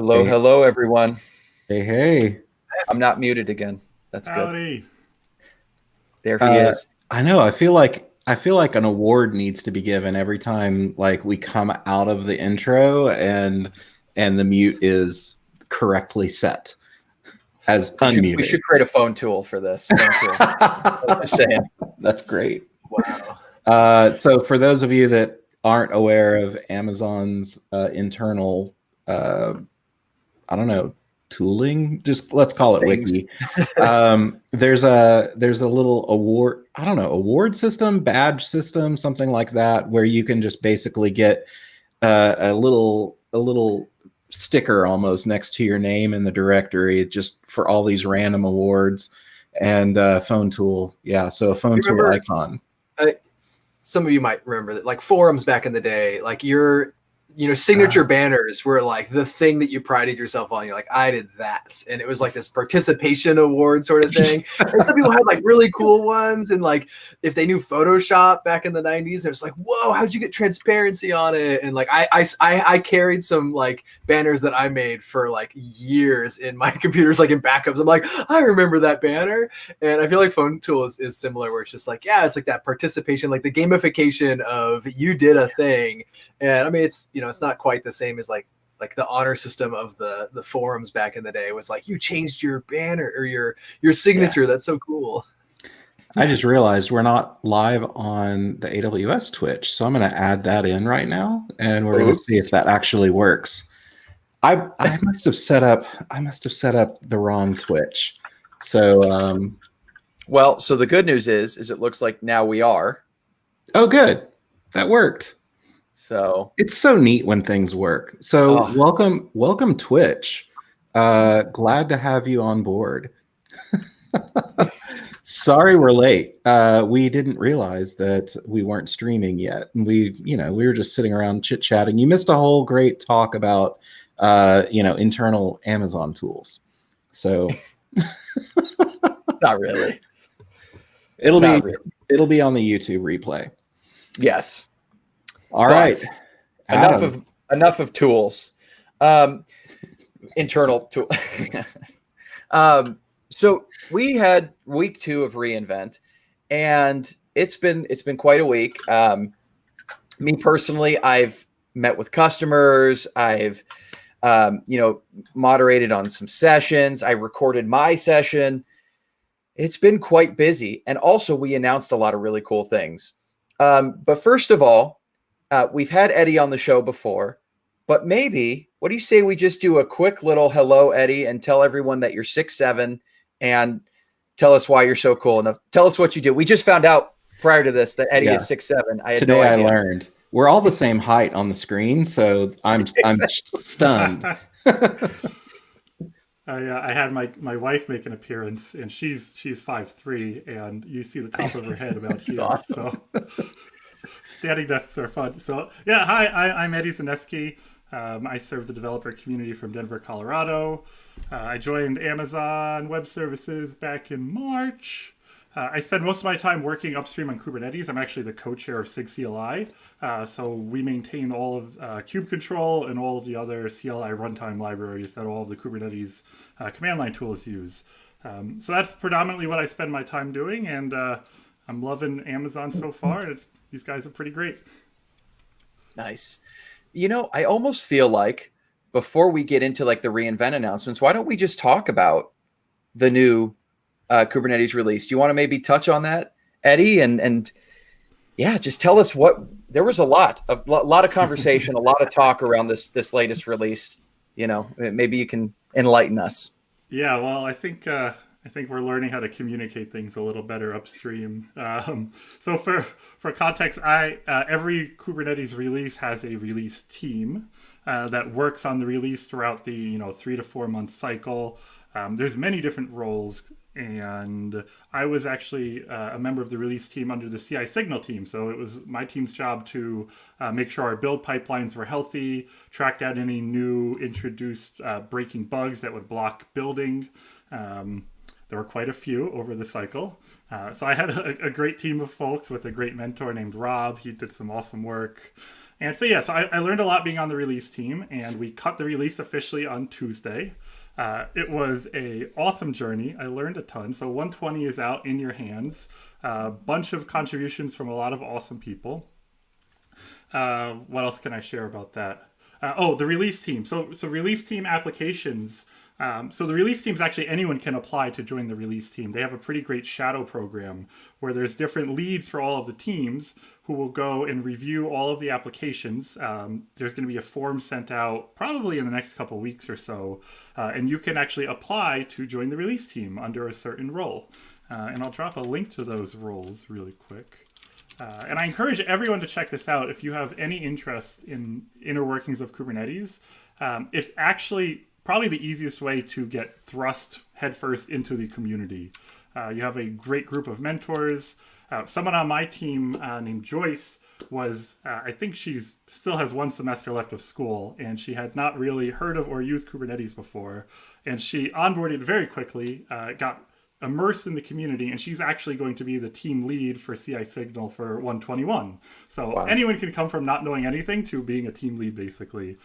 Hello, Hey, hello, everyone. hey, hey. I'm not muted again. That's good. Howdy. There he Uh, is. I know. I feel like an award needs to be given every time like we come out of the intro and the mute is correctly set as We unmuted. should create a phone tool for this. Phone tool. Just saying. That's great. Wow. So for those of you that aren't aware of Amazon's internal, uh, I don't know, tooling, just let's call it Things. wiki. There's a little award, I don't know, award system, badge system, something like that, where you can just basically get a little sticker almost next to your name in the directory, just for all these random awards. And phone tool, yeah, so a phone You tool remember, icon. uh, some of you might remember that, like forums back in the day, like signature banners were like the thing that you prided yourself on. You're like, I did that. And it was like this participation award sort of thing. And some people had like really cool ones. And like, if they knew Photoshop back in the 90s, it was like, whoa, how'd you get transparency on it? And like, I carried some like banners that I made for like years in my computers, like in backups. I'm like, I remember that banner. And I feel like Phone Tool is similar, where it's just like, yeah, it's like that participation, like the gamification of you did a thing. And I mean, it's not quite the same as like the honor system of the forums back in the day was like, you changed your banner or your Yeah. signature. That's so cool. I just realized we're not live on the AWS Twitch, so I'm going to add that in right now, and we're going to see if Oops. that actually works. I must have set up the wrong Twitch. So Well, so the good news is it looks like now we are. oh good. That worked. So It's so neat when things work. So oh, welcome Twitch. Glad to have you on board. Sorry we're late. We didn't realize that we weren't streaming yet. And we were just sitting around chit-chatting. You missed a whole great talk about internal Amazon tools. So not really. it'll Not be really. it'll be on the YouTube replay. Yes. All But right. enough of tools. Internal tool. So we had week 2 of reInvent, and it's been quite a week. Me personally, I've met with customers. I've moderated on some sessions. I recorded my session. It's been quite busy, and also we announced a lot of really cool things. But first of all, we've had Eddie on the show before, but maybe, what do you say we just do a quick little hello, Eddie, and tell everyone that you're 6'7", and tell us why you're so cool enough. Tell us what you do. We just found out prior to this that Eddie Yeah. is 6'7". I had Today no I idea. learned we're all the same height on the screen, so I'm stunned. I had my wife make an appearance, and she's 5'3", and you see the top of her head about here. Awesome. So standing desks are fun. So yeah, hi, I'm Eddie Zaneski. I serve the developer community from Denver, Colorado. I joined Amazon Web Services back in March. I spend most of my time working upstream on Kubernetes. I'm actually the co-chair of SIG CLI. So we maintain all of kube control and all of the other CLI runtime libraries that all of the Kubernetes command line tools use. So that's predominantly what I spend my time doing, and I'm loving Amazon so far. These guys are pretty great. Nice. I almost feel like before we get into like the reInvent announcements, why don't we just talk about the new Kubernetes release? Do you want to maybe touch on that, Eddie? And yeah, just tell us there was a lot of conversation, a lot of talk around this latest release. Maybe you can enlighten us. Yeah, well, I think we're learning how to communicate things a little better upstream. So for context, every Kubernetes release has a release team that works on the release throughout the 3 to 4 month cycle. There's many different roles, and I was actually a member of the release team under the CI signal team. So it was my team's job to make sure our build pipelines were healthy, track down any new introduced breaking bugs that would block building. There were quite a few over the cycle. So I had a great team of folks with a great mentor named Rob. He did some awesome work. And so, yeah, so I learned a lot being on the release team, and we cut the release officially on Tuesday. It was a awesome journey. I learned a ton. So 120 is out in your hands. A bunch of contributions from a lot of awesome people. What else can I share about that? The release team. So release team applications. So the release team is actually anyone can apply to join the release team. They have a pretty great shadow program where there's different leads for all of the teams who will go and review all of the applications. There's going to be a form sent out probably in the next couple weeks or so, and you can actually apply to join the release team under a certain role. And I'll drop a link to those roles really quick. And I encourage everyone to check this out if you have any interest in inner workings of Kubernetes. It's actually probably the easiest way to get thrust headfirst into the community. You have a great group of mentors. Someone on my team named Joyce was, I think she's still has one semester left of school, and she had not really heard of or used Kubernetes before. And she onboarded very quickly, got immersed in the community, and she's actually going to be the team lead for CI Signal for 121. So wow. Anyone can come from not knowing anything to being a team lead, basically.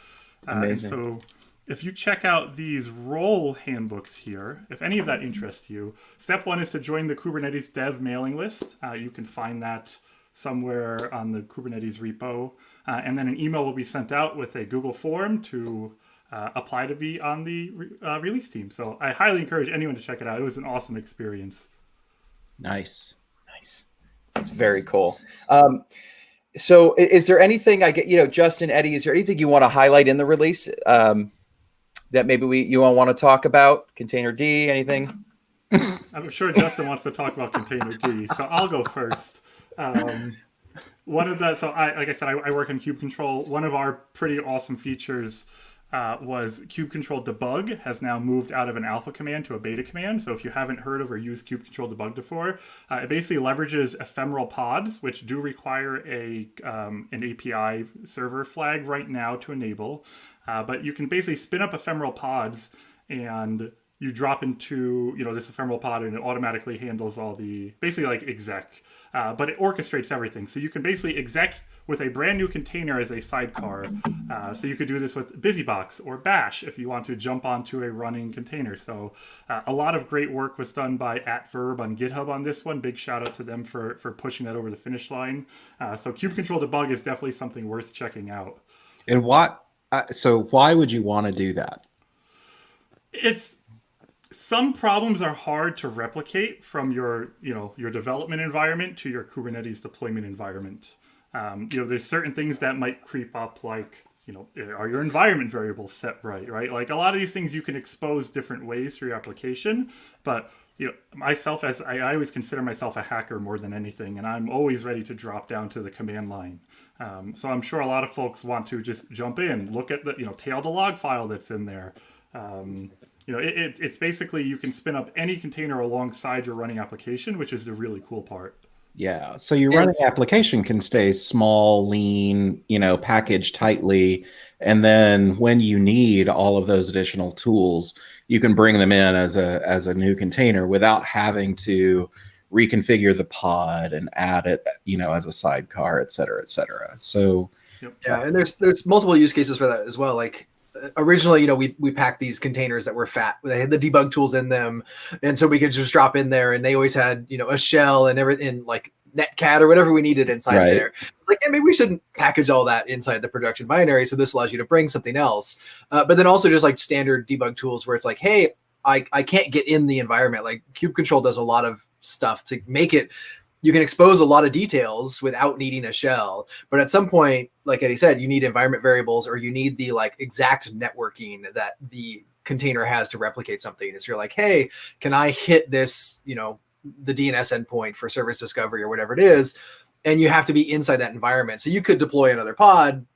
Amazing. And so if you check out these role handbooks here, if any of that interests you, step one is to join the Kubernetes dev mailing list. You can find that somewhere on the Kubernetes repo. And then an email will be sent out with a Google form to apply to be on the release team. So I highly encourage anyone to check it out. It was an awesome experience. Nice. That's very cool. So is there anything Justin, Eddie, is there anything you want to highlight in the release that maybe you want to talk about? Container D, anything? I'm sure Justin wants to talk about Container D, so I'll go first. One of the, like I said, I work in kube control. One of our pretty awesome features was kube control debug has now moved out of an alpha command to a beta command. So if you haven't heard of or used kube control debug before, it basically leverages ephemeral pods, which do require an API server flag right now to enable. But you can basically spin up ephemeral pods, and you drop into this ephemeral pod, and it automatically handles all the basically like exec. But it orchestrates everything. So you can basically exec with a brand new container as a sidecar. So you could do this with BusyBox or Bash if you want to jump onto a running container. So a lot of great work was done by @Verb on GitHub on this one. Big shout out to them for pushing that over the finish line. So kube control debug is definitely something worth checking out. And why would you want to do that? Some problems are hard to replicate from your development environment to your Kubernetes deployment environment. There's certain things that might creep up, like, are your environment variables set right? Like a lot of these things you can expose different ways through your application, but myself, as I always consider myself a hacker more than anything, and I'm always ready to drop down to the command line. So I'm sure a lot of folks want to just jump in, look at the, tail the log file that's in there. It's basically you can spin up any container alongside your running application, which is the really cool part. Yeah. So your running application can stay small, lean, packaged tightly. And then when you need all of those additional tools, you can bring them in as a new container without having to reconfigure the pod and add it, as a sidecar, et cetera, et cetera. So yeah, and there's multiple use cases for that as well. Like originally, we packed these containers that were fat. They had the debug tools in them, and so we could just drop in there, and they always had a shell and everything, like Netcat or whatever we needed inside there. It's like, maybe we shouldn't package all that inside the production binary. So this allows you to bring something else, but then also just like standard debug tools where it's like, hey, I can't get in the environment. Like kube control does a lot of stuff to make it. You can expose a lot of details without needing a shell. But at some point, like Eddie said, you need environment variables, or you need the exact networking that the container has to replicate something. So you're like, hey, can I hit this, the DNS endpoint for service discovery or whatever it is? And you have to be inside that environment. So you could deploy another pod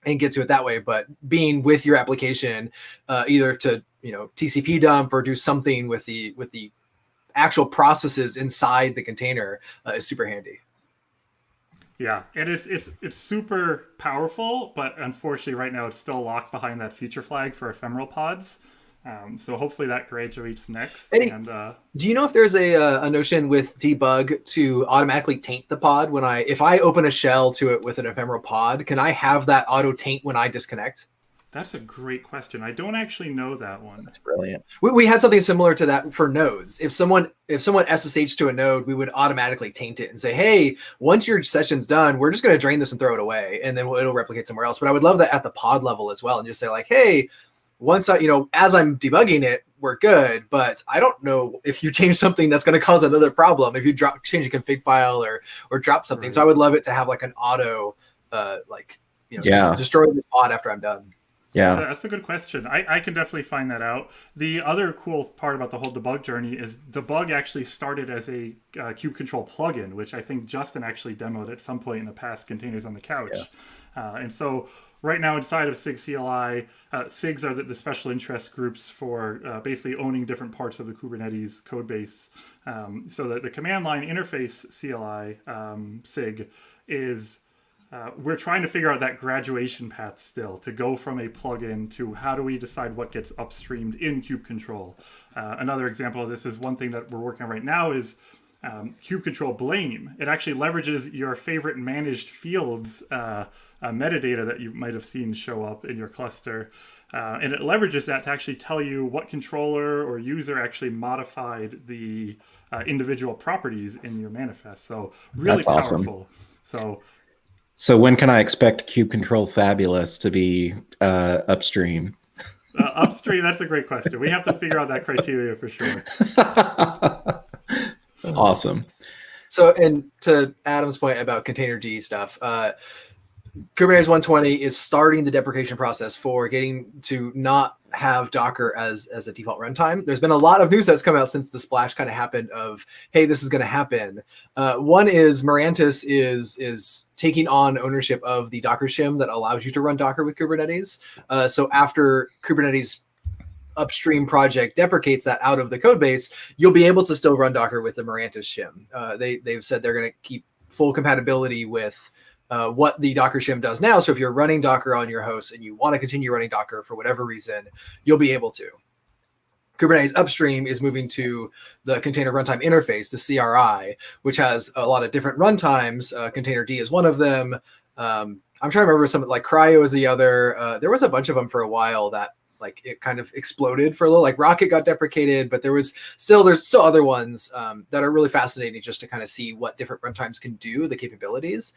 and get to it that way. But being with your application, either to, TCP dump or do something with the actual processes inside the container is super handy. Yeah, and it's super powerful, but unfortunately right now it's still locked behind that feature flag for ephemeral pods. So hopefully that graduates next. Eddie, And do you know if there's a notion with debug to automatically taint the pod when if I open a shell to it with an ephemeral pod, can I have that auto taint when I disconnect? that's a great question. I don't actually know that one. That's brilliant. We had something similar to that for nodes. If someone SSH to a node, we would automatically taint it and say, hey, once your session's done, we're just going to drain this and throw it away, and then it'll replicate somewhere else. But I would love that at the pod level as well, and just say like, hey, once as I'm debugging it, we're good, but I don't know if you change something that's going to cause another problem. If you change a config file or drop something. Right. So I would love it to have like an auto, just destroy this pod after I'm done. Yeah. That's a good question. I can definitely find that out. The other cool part about the whole debug journey is debug actually started as a kube control plugin, which I think Justin actually demoed at some point in the past, Containers on the Couch. Yeah. And so right now inside of SIG CLI, SIGs are the special interest groups for basically owning different parts of the Kubernetes code base. So that the command line interface CLI SIG is... we're trying to figure out that graduation path still to go from a plugin to how do we decide what gets upstreamed in kube control. Another example of this is one thing that we're working on right now is kube control blame. It actually leverages your favorite managed fields metadata that you might have seen show up in your cluster. And it leverages that to actually tell you what controller or user actually modified the individual properties in your manifest. So really That's powerful. Awesome. So when can I expect kube control fabulous to be upstream? Upstream, that's a great question. We have to figure out that criteria for sure. Awesome. So, and to Adam's point about containerd stuff, Kubernetes 120 is starting the deprecation process for getting to not have Docker as a default runtime. There's been a lot of news that's come out since the splash kind of happened of, hey, this is going to happen. One is Mirantis is taking on ownership of the Docker shim that allows you to run Docker with Kubernetes. So after Kubernetes upstream project deprecates that out of the code base, you'll be able to still run Docker with the Mirantis shim. They've said they're going to keep full compatibility with what the Docker shim does now. So if you're running Docker on your host and you want to continue running Docker for whatever reason, you'll be able to. Kubernetes upstream is moving to the container runtime interface, the CRI, which has a lot of different runtimes. Containerd is one of them. I'm trying to remember some, like Cryo is the other. There was a bunch of them for a while that like it kind of exploded for a little. Like Rocket got deprecated, but there's still other ones that are really fascinating just to kind of see what different runtimes can do, the capabilities.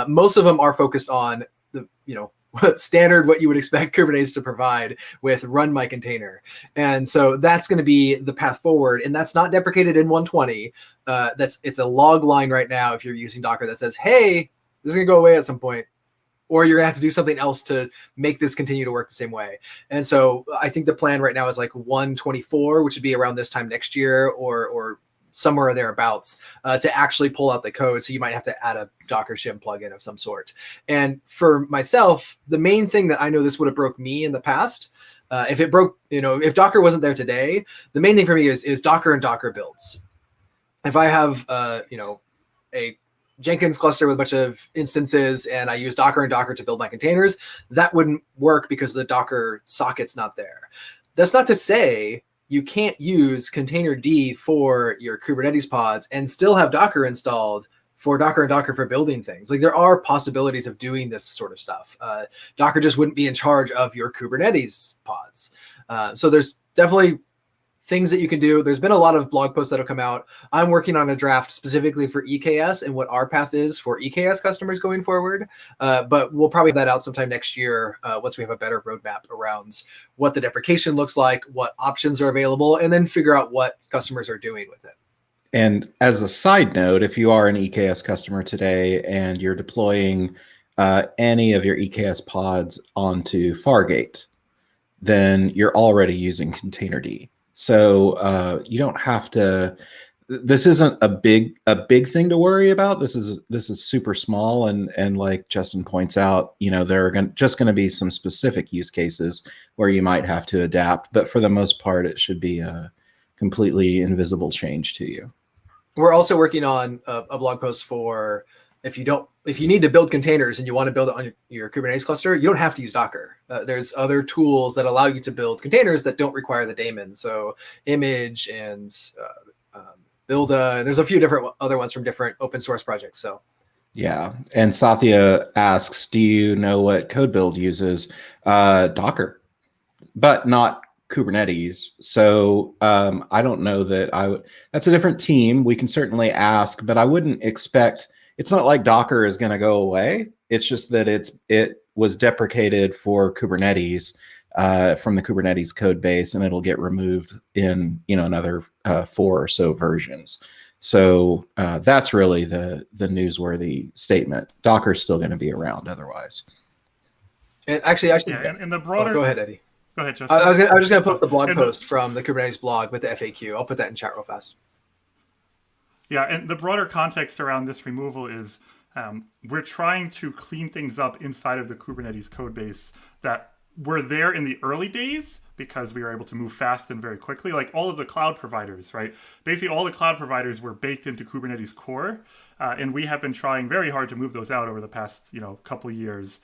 Most of them are focused on the standard what you would expect Kubernetes to provide with run my container, and so that's going to be the path forward. And that's not deprecated in 120. It's a log line right now if you're using Docker that says, hey, this is going to go away at some point, or you're gonna have to do something else to make this continue to work the same way. And so I think the plan right now is like 124, which would be around this time next year or somewhere thereabouts, to actually pull out the code. So you might have to add a Docker shim plugin of some sort. And for myself, the main thing that I know this would have broke me in the past, if it broke, if Docker wasn't there today, the main thing for me is Docker and Docker builds. If I have, a Jenkins cluster with a bunch of instances and I use Docker and Docker to build my containers, that wouldn't work because the Docker socket's not there. That's not to say you can't use containerd for your Kubernetes pods and still have Docker installed for Docker and Docker for building things. Like there are possibilities of doing this sort of stuff. Docker just wouldn't be in charge of your Kubernetes pods. So there's definitely things that you can do. There's been a lot of blog posts that have come out. I'm working on a draft specifically for EKS and what our path is for EKS customers going forward. But we'll probably have that out sometime next year once we have a better roadmap around what the deprecation looks like, what options are available, and then figure out what customers are doing with it. And as a side note, if you are an EKS customer today and you're deploying any of your EKS pods onto Fargate, then you're already using containerd. So you don't have to. This isn't a big thing to worry about. This is super small, and like Justin points out, there are just going to be some specific use cases where you might have to adapt, but for the most part, it should be a completely invisible change to you. We're also working on a blog post for if you need to build containers and you want to build it on your Kubernetes cluster, you don't have to use Docker. There's other tools that allow you to build containers that don't require the daemon. So Image and Builda, and there's a few different other ones from different open source projects. So yeah. And Satya asks, do you know what code build uses? Docker, but not Kubernetes. So I don't know that I would. That's a different team. We can certainly ask, but I wouldn't expect. It's not like Docker is going to go away. It's just that it was deprecated for Kubernetes from the Kubernetes code base, and it'll get removed in another 4 or so versions. So that's really the newsworthy statement. Docker's still going to be around otherwise. And actually, and the broader. Go ahead, Eddie. Go ahead, Justin. I was just going to put up the blog post from the Kubernetes blog with the FAQ. I'll put that in chat real fast. Yeah, and the broader context around this removal is we're trying to clean things up inside of the Kubernetes code base that were there in the early days because we were able to move fast and very quickly. Like all of the cloud providers, right? Basically, all the cloud providers were baked into Kubernetes core, and we have been trying very hard to move those out over the past couple of years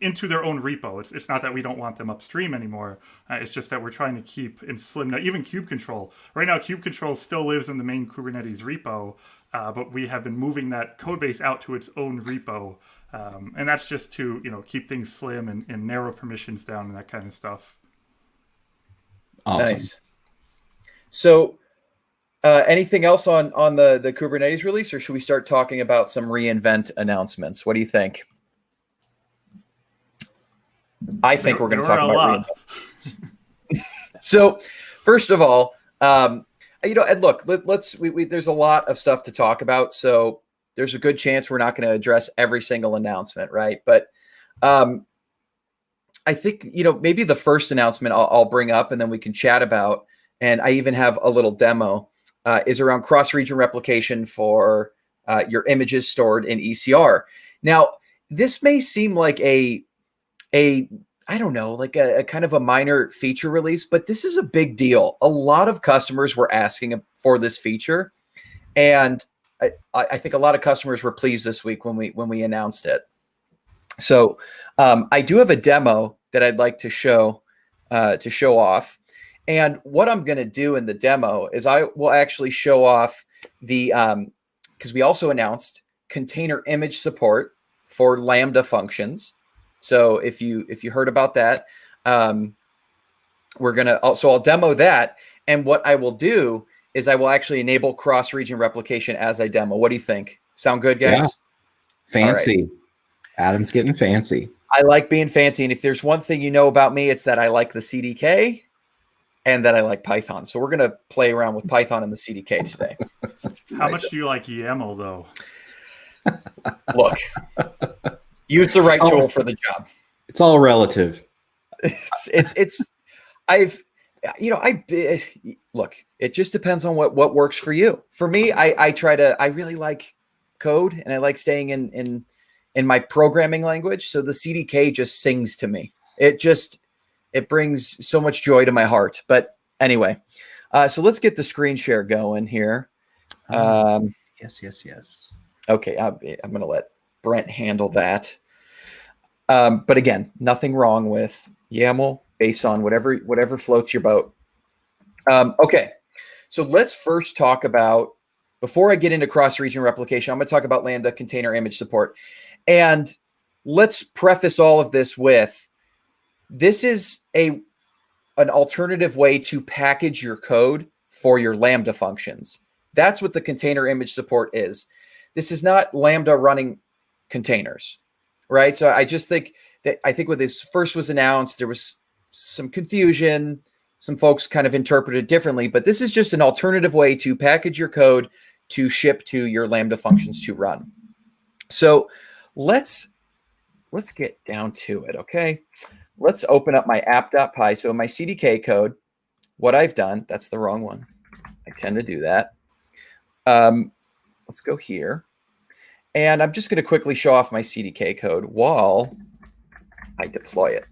into their own repo. It's not that we don't want them upstream anymore. It's just that we're trying to keep and slim. Now, even kube control. Right now, kube control still lives in the main Kubernetes repo, but we have been moving that code base out to its own repo. And that's just to keep things slim and narrow permissions down and that kind of stuff. Awesome. Nice. So anything else on the Kubernetes release, or should we start talking about some reinvent announcements? What do you think? I think we're going to talk about reinvent. So first of all, and look, there's a lot of stuff to talk about. So there's a good chance we're not going to address every single announcement, right? But I think, maybe the first announcement I'll bring up and then we can chat about, and I even have a little demo, is around cross-region replication for your images stored in ECR. Now, this may seem like a kind of a minor feature release, but this is a big deal. A lot of customers were asking for this feature, and I think a lot of customers were pleased this week when we announced it. So I do have a demo that I'd like to show off. And what I'm going to do in the demo is I will actually show off the, because we also announced container image support for Lambda functions. So if you heard about that, I'll demo that. And what I will do is I will actually enable cross-region replication as I demo. What do you think? Sound good, guys? Yeah. Fancy. Right. Adam's getting fancy. I like being fancy. And if there's one thing you know about me, it's that I like the CDK and that I like Python. So we're going to play around with Python and the CDK today. How much do you like YAML, though? Look, use the right tool for the job. It's all relative. Look, it just depends on what works for you. For me, I really like code and I like staying in my programming language. So the CDK just sings to me. It brings so much joy to my heart. But anyway, so let's get the screen share going here. Yes. Okay, I'm going to let Brent handle that. But again, nothing wrong with YAML based on whatever floats your boat. Okay, so let's first talk about, before I get into cross-region replication, I'm going to talk about Lambda container image support. And let's preface all of this with, this is an alternative way to package your code for your Lambda functions. That's what the container image support is. This is not Lambda running containers, right? So I think when this first was announced, there was some confusion. Some folks kind of interpreted it differently, but this is just an alternative way to package your code to ship to your Lambda functions to run. So let's get down to it, okay? Let's open up my app.py. So in my CDK code, what I've done, that's the wrong one. I tend to do that. Let's go here. And I'm just going to quickly show off my CDK code while I deploy it.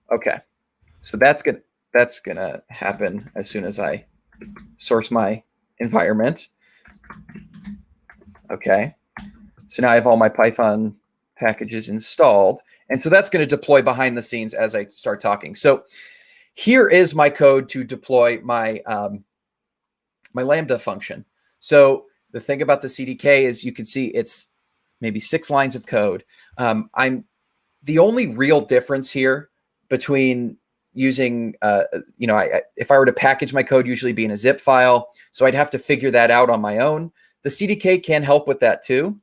Okay, so that's gonna happen as soon as I source my environment. Okay. So now I have all my Python packages installed. And so that's going to deploy behind the scenes as I start talking. So here is my code to deploy my, my Lambda function. So the thing about the CDK is you can see it's maybe 6 lines of code. I'm the only real difference here between using, if I were to package my code, usually be in a zip file. So I'd have to figure that out on my own. The CDK can help with that too.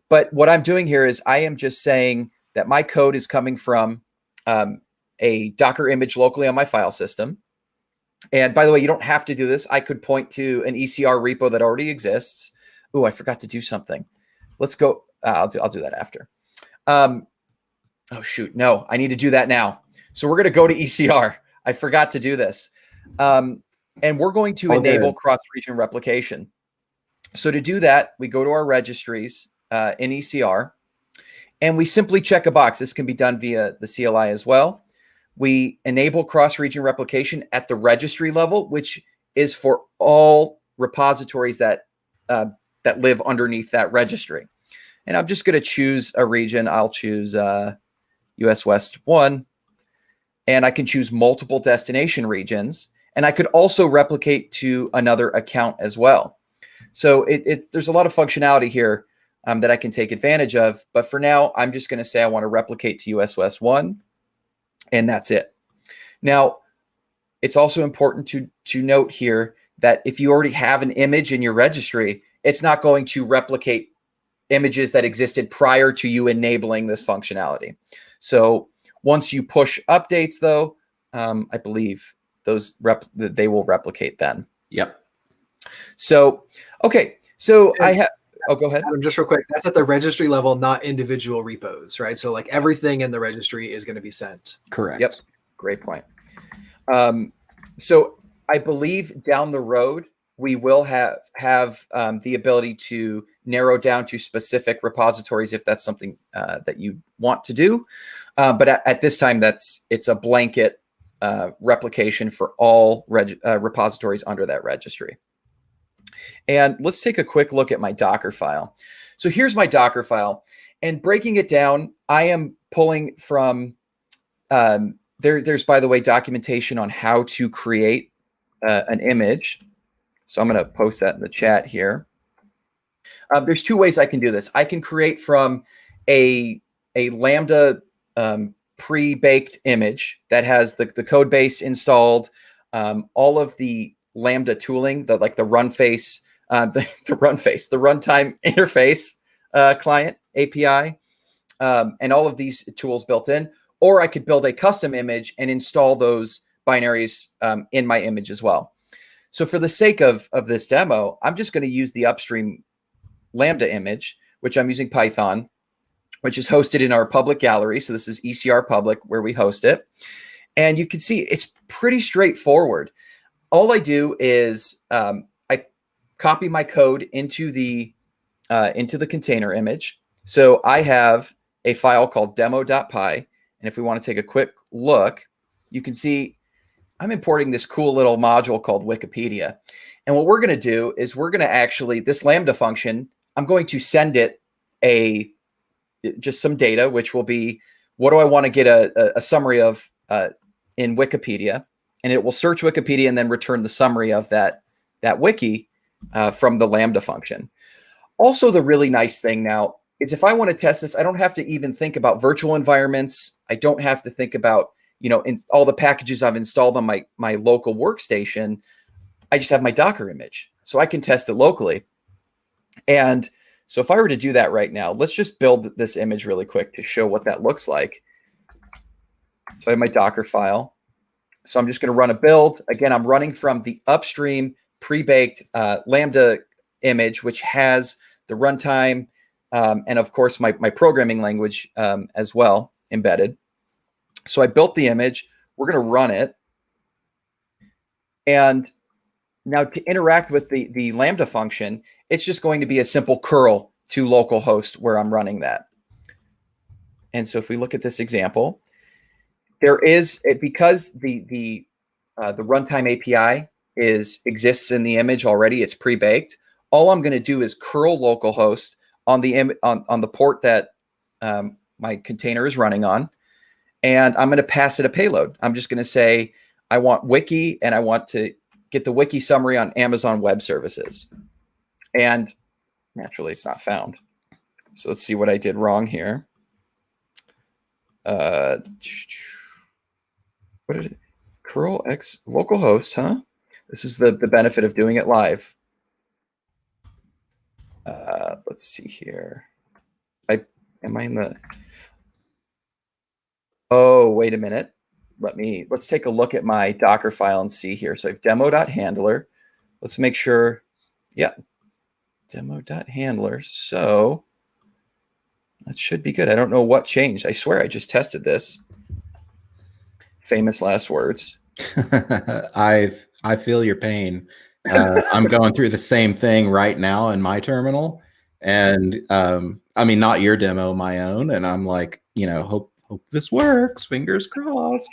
But what I'm doing here is I am just saying that my code is coming from a Docker image locally on my file system. And by the way, you don't have to do this. I could point to an ECR repo that already exists. Oh, I forgot to do something. Let's go. I'll do that after. Oh, shoot. No, I need to do that now. So we're going to go to ECR. I forgot to do this. And we're going to enable cross-region replication. So to do that, we go to our registries in ECR, and we simply check a box. This can be done via the CLI as well. We enable cross-region replication at the registry level, which is for all repositories that that live underneath that registry. And I'm just going to choose a region. I'll choose US West 1, and I can choose multiple destination regions. And I could also replicate to another account as well. So there's a lot of functionality here that I can take advantage of. But for now, I'm just going to say I want to replicate to US West 1, and that's it. Now, it's also important to note here that if you already have an image in your registry, it's not going to replicate images that existed prior to you enabling this functionality. So once you push updates, though, I believe they will replicate then. Yep. So, okay. So I have. Oh, go ahead. Adam, just real quick. That's at the registry level, not individual repos, right? So like everything in the registry is going to be sent. Correct. Yep. Great point. So I believe down the road, we will have the ability to narrow down to specific repositories if that's something that you want to do. But at this time, it's a blanket replication for all repositories under that registry. And let's take a quick look at my Docker file. So here's my Docker file, and breaking it down, I am pulling from there's, by the way, documentation on how to create an image. So I'm going to post that in the chat here. There's 2 ways I can do this. I can create from a Lambda pre-baked image that has the code base installed, all of the Lambda tooling, the runtime interface client API, and all of these tools built in. Or I could build a custom image and install those binaries in my image as well. So for the sake of this demo, I'm just going to use the upstream Lambda image, which I'm using Python, which is hosted in our public gallery. So this is ECR public where we host it. And you can see it's pretty straightforward. All I do is I copy my code into the container image. So I have a file called demo.py. And if we want to take a quick look, you can see I'm importing this cool little module called Wikipedia. And what we're going to do is we're going to actually, this Lambda function, I'm going to send it just some data, which will be, what do I want to get a summary of in Wikipedia? And it will search Wikipedia and then return the summary of that wiki from the Lambda function. Also, the really nice thing now is if I want to test this, I don't have to even think about virtual environments. I don't have to think about, in all the packages I've installed on my local workstation. I just have my Docker image, so I can test it locally. And so if I were to do that right now, let's just build this image really quick to show what that looks like. So I have my Docker file. So I'm just going to run a build. Again, I'm running from the upstream pre-baked Lambda image, which has the runtime and, of course, my programming language as well embedded. So I built the image. We're going to run it. And now to interact with the Lambda function, it's just going to be a simple curl to localhost where I'm running that. And so if we look at this example, there is, because the runtime API exists in the image already, it's pre-baked. all I'm going to do is curl localhost on the port that my container is running on, and I'm going to pass it a payload. I'm just going to say I want wiki, and I want to get the wiki summary on Amazon Web Services. And naturally, it's not found. So let's see what I did wrong here. What did it? Curl x localhost, huh? This is the benefit of doing it live. Let's see here. Am I in the? Oh, wait a minute. Let's take a look at my Docker file and see here. So I have demo.handler. Let's make sure. Yeah, demo.handler. So that should be good. I don't know what changed. I swear I just tested this. Famous last words. I feel your pain. I'm going through the same thing right now in my terminal, and I mean, not your demo, my own. And I'm like, hope this works. Fingers crossed.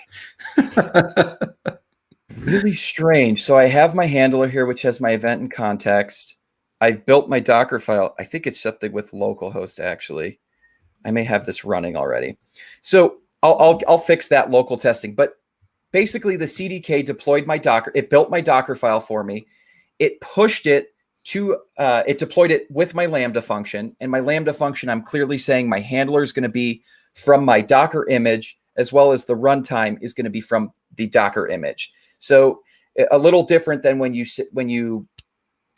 Really strange. So I have my handler here, which has my event and context. I've built my Docker file. I think it's something with localhost, actually. I may have this running already. So I'll fix that local testing. But basically, the CDK deployed my Docker. It built my Docker file for me. It pushed it to, it deployed it with my Lambda function. And my Lambda function, I'm clearly saying my handler is going to be from my Docker image, as well as the runtime is going to be from the Docker image. So a little different than when you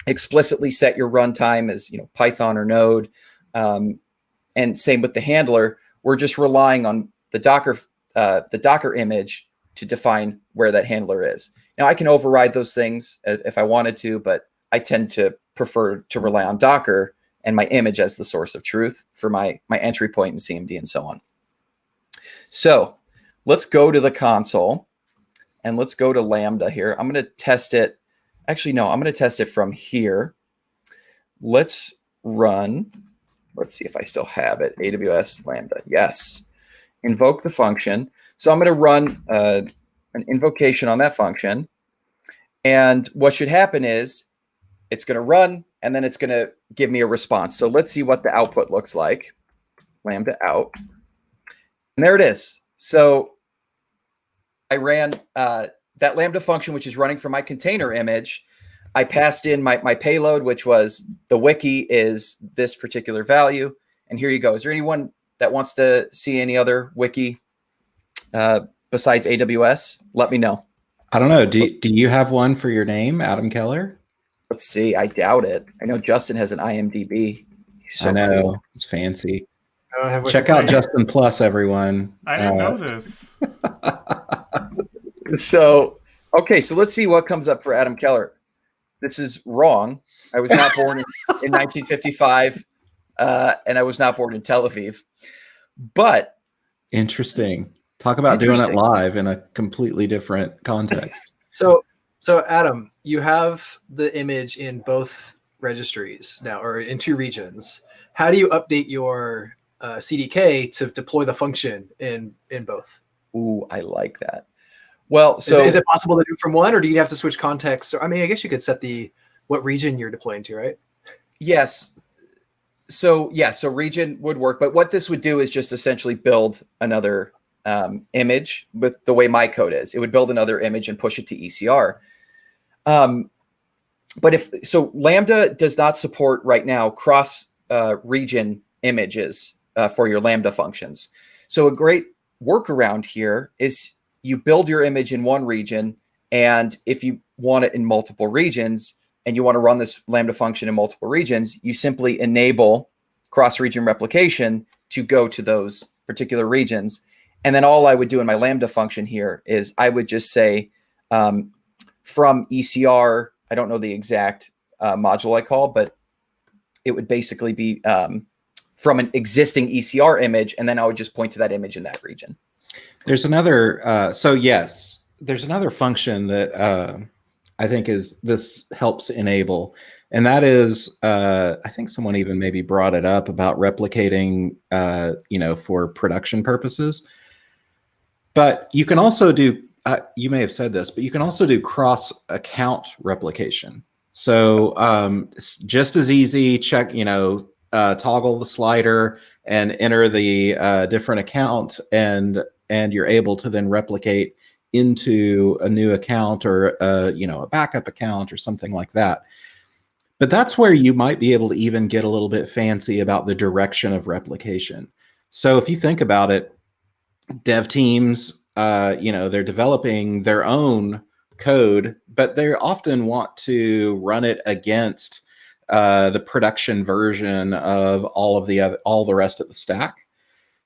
explicitly set your runtime as Python or Node. And same with the handler. We're just relying on the Docker image to define where that handler is. Now I can override those things if I wanted to, but I tend to prefer to rely on Docker and my image as the source of truth for my entry point in CMD and so on. So let's go to the console and let's go to Lambda here. I'm going to test it. Actually, no, I'm going to test it from here. Let's run. Let's see if I still have it. AWS Lambda. Yes. Invoke the function. So I'm going to run an invocation on that function. And what should happen is it's going to run, and then it's going to give me a response. So let's see what the output looks like. Lambda out. And there it is. So I ran that Lambda function, which is running from my container image. I passed in my payload, which was the wiki is this particular value. And here you go. Is there anyone that wants to see any other wiki besides AWS? Let me know. I don't know. Do you have one for your name, Adam Keller? Let's see. I doubt it. I know Justin has an IMDb. So I know. Cool. It's fancy. Check out Justin Plus, everyone. I didn't know this. So, okay. So let's see what comes up for Adam Keller. This is wrong. I was not born in 1955, and I was not born in Tel Aviv. But interesting. Talk about doing it live in a completely different context. So Adam, you have the image in both registries now, or in two regions. How do you update your CDK to deploy the function in both? Ooh, I like that. Well, so is it possible to do from one, or do you have to switch context? I mean, I guess you could set what region you're deploying to, right? Yes. So region would work, but what this would do is just essentially build another image with the way my code is. It would build another image and push it to ECR. But Lambda does not support right now cross region images for your Lambda functions. So a great workaround here is you build your image in one region, and if you want it in multiple regions and you want to run this Lambda function in multiple regions, you simply enable cross-region replication to go to those particular regions. And then all I would do in my Lambda function here is I would just say from ECR, I don't know the exact module I call, but it would basically be from an existing ECR image, and then I would just point to that image in that region. There's another, there's another function that I think this helps enable, and that is, I think someone even maybe brought it up about replicating, for production purposes. But you can also do, you may have said this, but you can also do cross-account replication. So just as easy, check, toggle the slider and enter the different account, and you're able to then replicate into a new account, or a backup account or something like that. But that's where you might be able to even get a little bit fancy about the direction of replication. So if you think about it, dev teams, they're developing their own code, but they often want to run it against the production version of all the rest of the stack.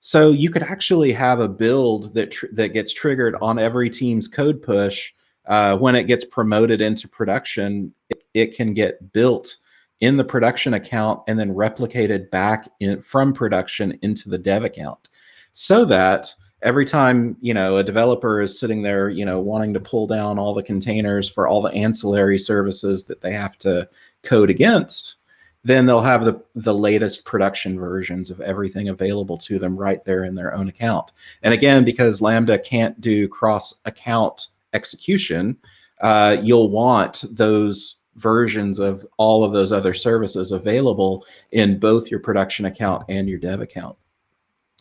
So you could actually have a build that gets triggered on every team's code push. When it gets promoted into production, it can get built in the production account and then replicated back from production into the dev account, so that every time a developer is sitting there wanting to pull down all the containers for all the ancillary services that they have to code against, then they'll have the latest production versions of everything available to them right there in their own account. And again, because Lambda can't do cross-account execution, you'll want those versions of all of those other services available in both your production account and your dev account.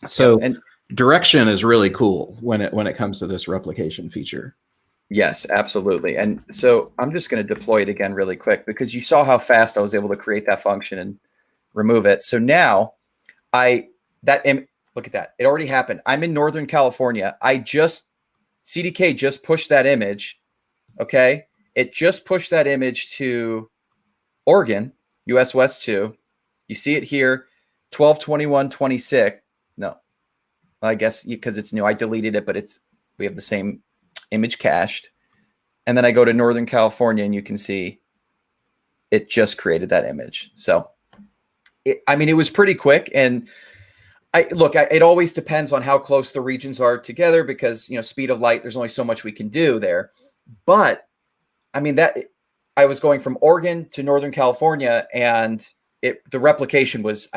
So and direction is really cool when it comes to this replication feature. yes, absolutely. And so I'm just going to deploy it again really quick, because you saw how fast I was able to create that function and remove it. So now look at that. It already happened. I'm in Northern California. CDK just pushed that image. Okay. It just pushed that image to Oregon, US West 2. You see it here, 12/21/26. No, I guess because it's new, I deleted it, but we have the same image cached. And then I go to Northern California, and you can see it just created that image. So, it was pretty quick. And it always depends on how close the regions are together, because, speed of light, there's only so much we can do there. But I was going from Oregon to Northern California, and the replication was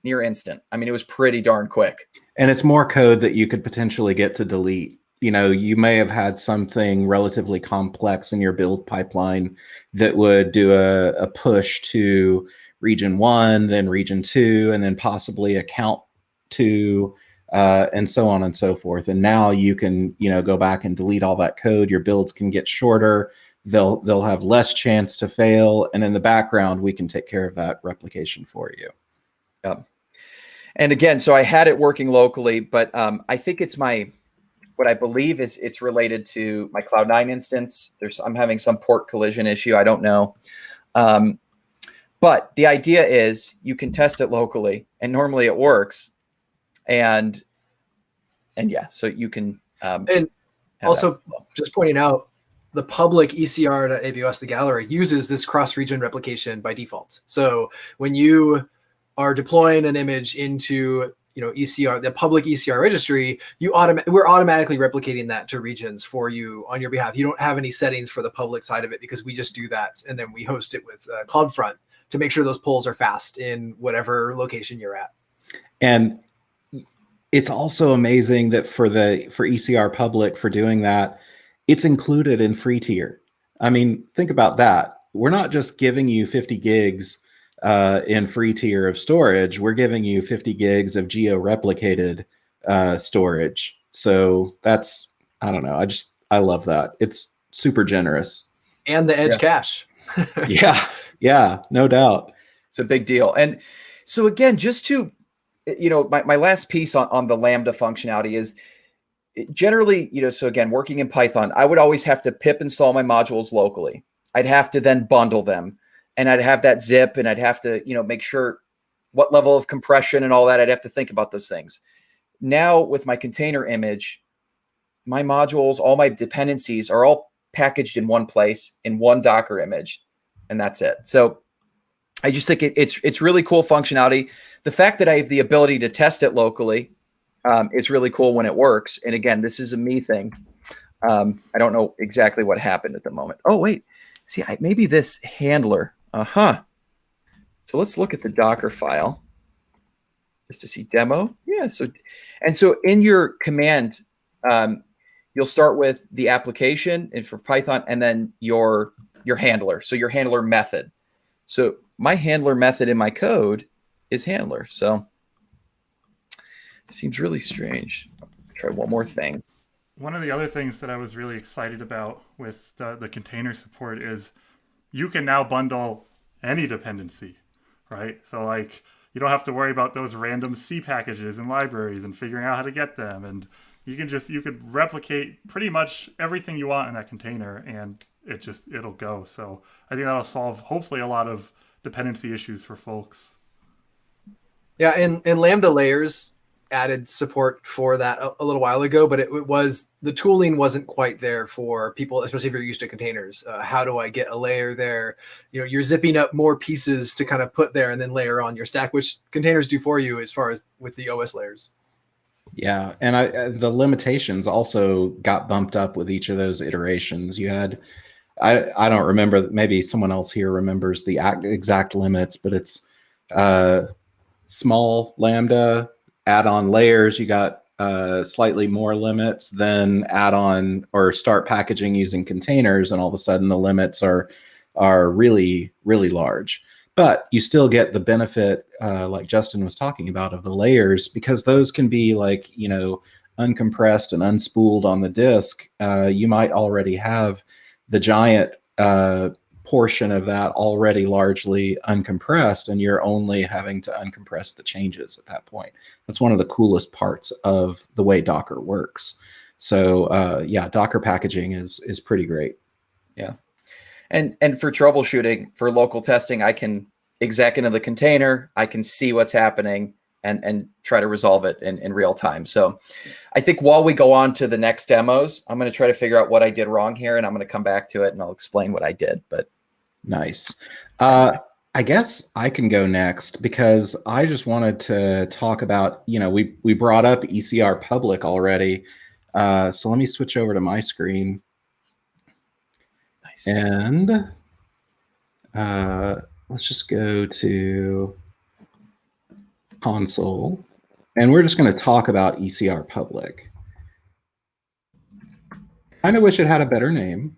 near instant. It was pretty darn quick. And it's more code that you could potentially get to delete. You may have had something relatively complex in your build pipeline that would do a push to region 1, then region 2, and then possibly account 2, and so on and so forth. And now you can, go back and delete all that code. Your builds can get shorter. They'll have less chance to fail. And in the background, we can take care of that replication for you. Yep. And again, so I had it working locally, but I think what I believe is it's related to my Cloud9 instance. I'm having some port collision issue. I don't know. But the idea is you can test it locally, and normally it works. And yeah, so you can. And also, just pointing out, the public ECR.AWS, the gallery, uses this cross-region replication by default. So when you are deploying an image into ECR, the public ECR registry, we're automatically replicating that to regions for you on your behalf. You don't have any settings for the public side of it, because we just do that, and then we host it with CloudFront to make sure those polls are fast in whatever location you're at. And it's also amazing that for ECR public, for doing that, it's included in free tier. Think about that. We're not just giving you 50 gigs in free tier of storage. We're giving you 50 gigs of geo-replicated storage. So that's, I don't know. I love that. It's super generous. And the edge cache. Yeah, no doubt. It's a big deal. And so again, just to, my last piece on the Lambda functionality is generally, so again, working in Python, I would always have to pip install my modules locally. I'd have to then bundle them, and I'd have that zip, and I'd have to, make sure what level of compression and all that. I'd have to think about those things. Now with my container image, my modules, all my dependencies are all packaged in one place in one Docker image, and that's it. So I just think it's really cool functionality. The fact that I have the ability to test it locally is really cool when it works. And again, this is a me thing. I don't know exactly what happened at the moment. Oh, wait. See, maybe this handler. So let's look at the Docker file just to see demo. Yeah. So in your command, you'll start with the application and for Python, and then your your handler. So your handler method. So my handler method in my code is handler. So it seems really strange. Try one more thing. One of the other things that I was really excited about with the container support is you can now bundle any dependency, right? So like you don't have to worry about those random C packages and libraries and figuring out how to get them. And you could replicate pretty much everything you want in that container, and it'll go. So I think that'll solve hopefully a lot of dependency issues for folks. Yeah, and Lambda layers added support for that a little while ago, but it was the tooling wasn't quite there for people, especially if you're used to containers. How do I get a layer there? You're zipping up more pieces to kind of put there and then layer on your stack, which containers do for you as far as with the OS layers. Yeah, and the limitations also got bumped up with each of those iterations. You had, I don't remember, maybe someone else here remembers the exact limits, but it's small lambda, add-on layers, you got slightly more limits, then add-on or start packaging using containers, and all of a sudden the limits are really, really large. But you still get the benefit, like Justin was talking about, of the layers, because those can be like, uncompressed and unspooled on the disk. You might already have the giant portion of that already largely uncompressed, and you're only having to uncompress the changes at that point. That's one of the coolest parts of the way Docker works. So yeah, Docker packaging is pretty great. Yeah. And for troubleshooting, for local testing, I can exec into the container, I can see what's happening and try to resolve it in real time. So I think while we go on to the next demos, I'm going to try to figure out what I did wrong here, and I'm going to come back to it and I'll explain what I did. But nice. I guess I can go next, because I just wanted to talk about, we brought up ECR public already. So let me switch over to my screen. Nice. And let's just go to console, and we're just going to talk about ECR public. I kind of wish it had a better name,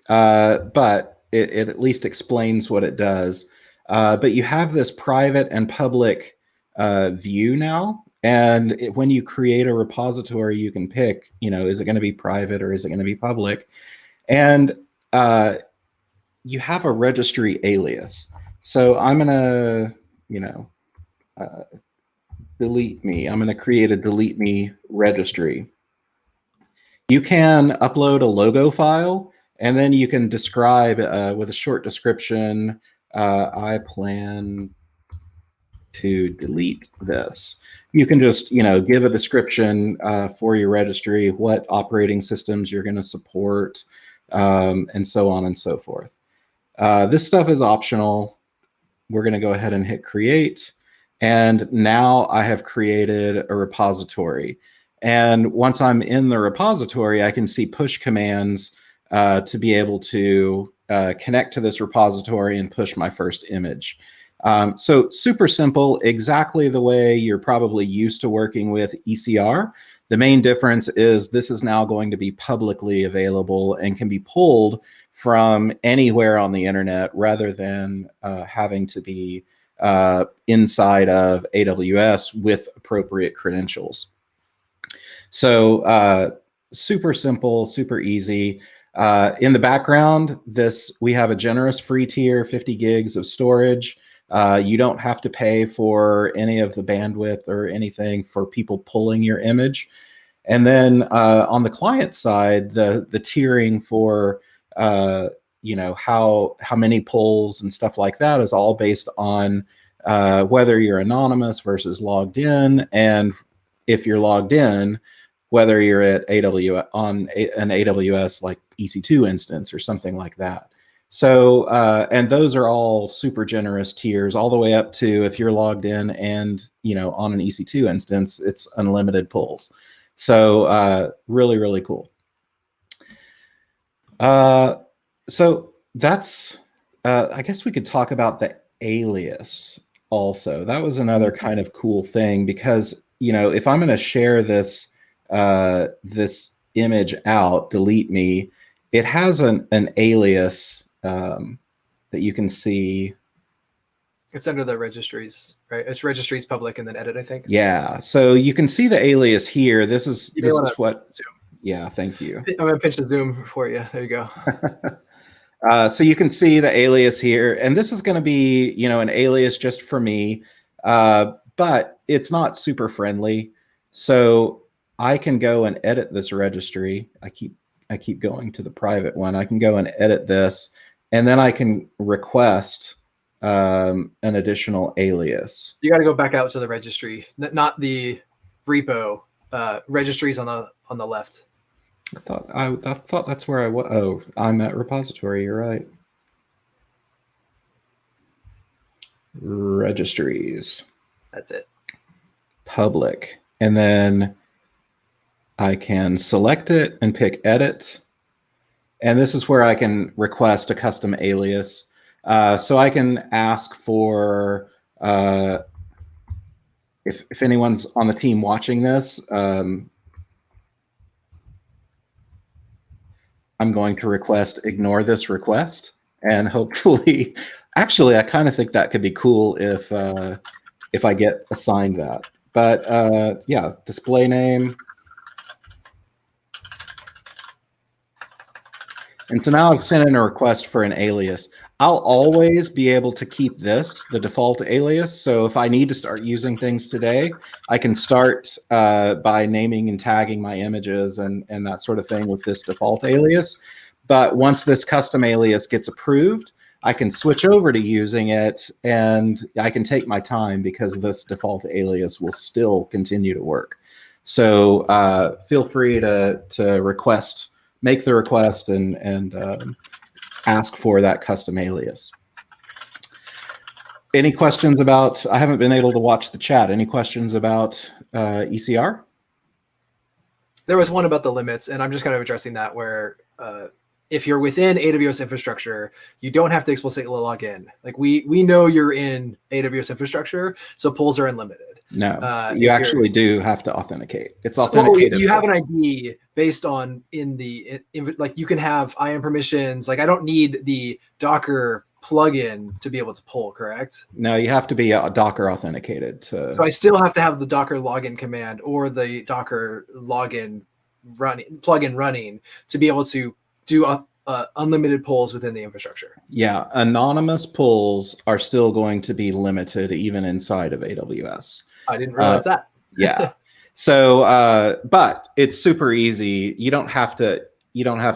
but it at least explains what it does. But you have this private and public view now, and when you create a repository, you can pick, is it going to be private or is it going to be public? And you have a registry alias. So I'm going to, delete me. I'm going to create a delete me registry. You can upload a logo file, and then you can describe with a short description, I plan to delete this. You can just, give a description for your registry, what operating systems you're going to support, and so on and so forth. This stuff is optional. We're going to go ahead and hit create. And now I have created a repository. And once I'm in the repository, I can see push commands to be able to connect to this repository and push my first image. So super simple, exactly the way you're probably used to working with ECR. The main difference is this is now going to be publicly available and can be pulled from anywhere on the internet, rather than having to be inside of AWS with appropriate credentials. So super simple, super easy. In the background, we have a generous free tier, 50 gigs of storage. You don't have to pay for any of the bandwidth or anything for people pulling your image. And then on the client side, the tiering for how many pulls and stuff like that is all based on whether you're anonymous versus logged in, and if you're logged in, whether you're at AWS on an AWS like EC2 instance or something like that. So and those are all super generous tiers, all the way up to if you're logged in and on an EC2 instance, it's unlimited pulls. So really, really cool. So that's, I guess we could talk about the alias also. That was another kind of cool thing, because, if I'm going to share this, this image out, delete me, it has an alias that you can see. It's under the registries, right? It's registries public and then edit, I think. Yeah, so you can see the alias here. This is what. Zoom. Yeah, thank you. I'm gonna pinch the zoom for you. There you go. So you can see the alias here, and this is going to be, an alias just for me, but it's not super friendly. So I can go and edit this registry. I keep going to the private one. I can go and edit this, and then I can request an additional alias. You got to go back out to the registry, not the repo. Registries on the left. I thought that's where I was. Oh, I'm at repository. You're right. Registries. That's it. Public. And then I can select it and pick edit. And this is where I can request a custom alias. So I can ask for, if anyone's on the team watching this, I'm going to request ignore this request, and hopefully, actually, I kind of think that could be cool if I get assigned that. But yeah, display name. And so now I've sent in a request for an alias. I'll always be able to keep this, the default alias. So if I need to start using things today, I can start by naming and tagging my images and that sort of thing with this default alias. But once this custom alias gets approved, I can switch over to using it, and I can take my time because this default alias will still continue to work. So feel free to make the request and ask for that custom alias. Any questions about, I haven't been able to watch the chat. Any questions about ECR? There was one about the limits, and I'm just kind of addressing that where if you're within AWS infrastructure, you don't have to explicitly log in. Like we know you're in AWS infrastructure, so polls are unlimited. No, you actually do have to authenticate. It's authenticated. So you have an ID based on like you can have IAM permissions. Like I don't need the Docker plugin to be able to pull, correct? No, you have to be Docker authenticated. So I still have to have the Docker login command or the Docker login plugin running to be able to do unlimited polls within the infrastructure. Yeah, anonymous polls are still going to be limited even inside of AWS. I didn't realize that. Yeah. So, but it's super easy. You don't have to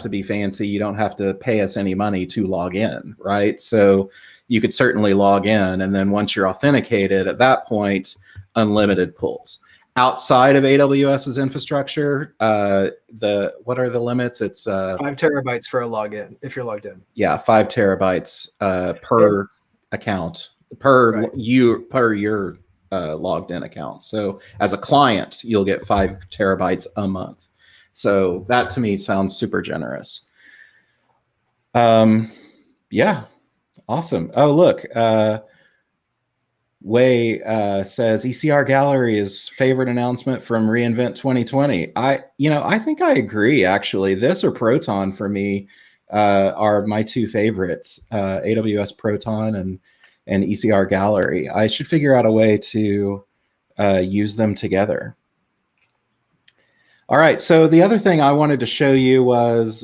be fancy. You don't have to pay us any money to log in, right? So you could certainly log in, and then once you're authenticated, at that point, unlimited pulls. Outside of AWS's infrastructure, what are the limits? It's 5 terabytes for a login if you're logged in. Yeah, 5 terabytes per account per your logged in account. So as a client, you'll get 5 terabytes a month. So that to me sounds super generous. Yeah, awesome. Oh, look, Wei says ECR Gallery is favorite announcement from reInvent 2020. I think I agree, actually. This or Proton for me are my two favorites, AWS Proton and ECR Gallery. I should figure out a way to use them together. All right, so the other thing I wanted to show you was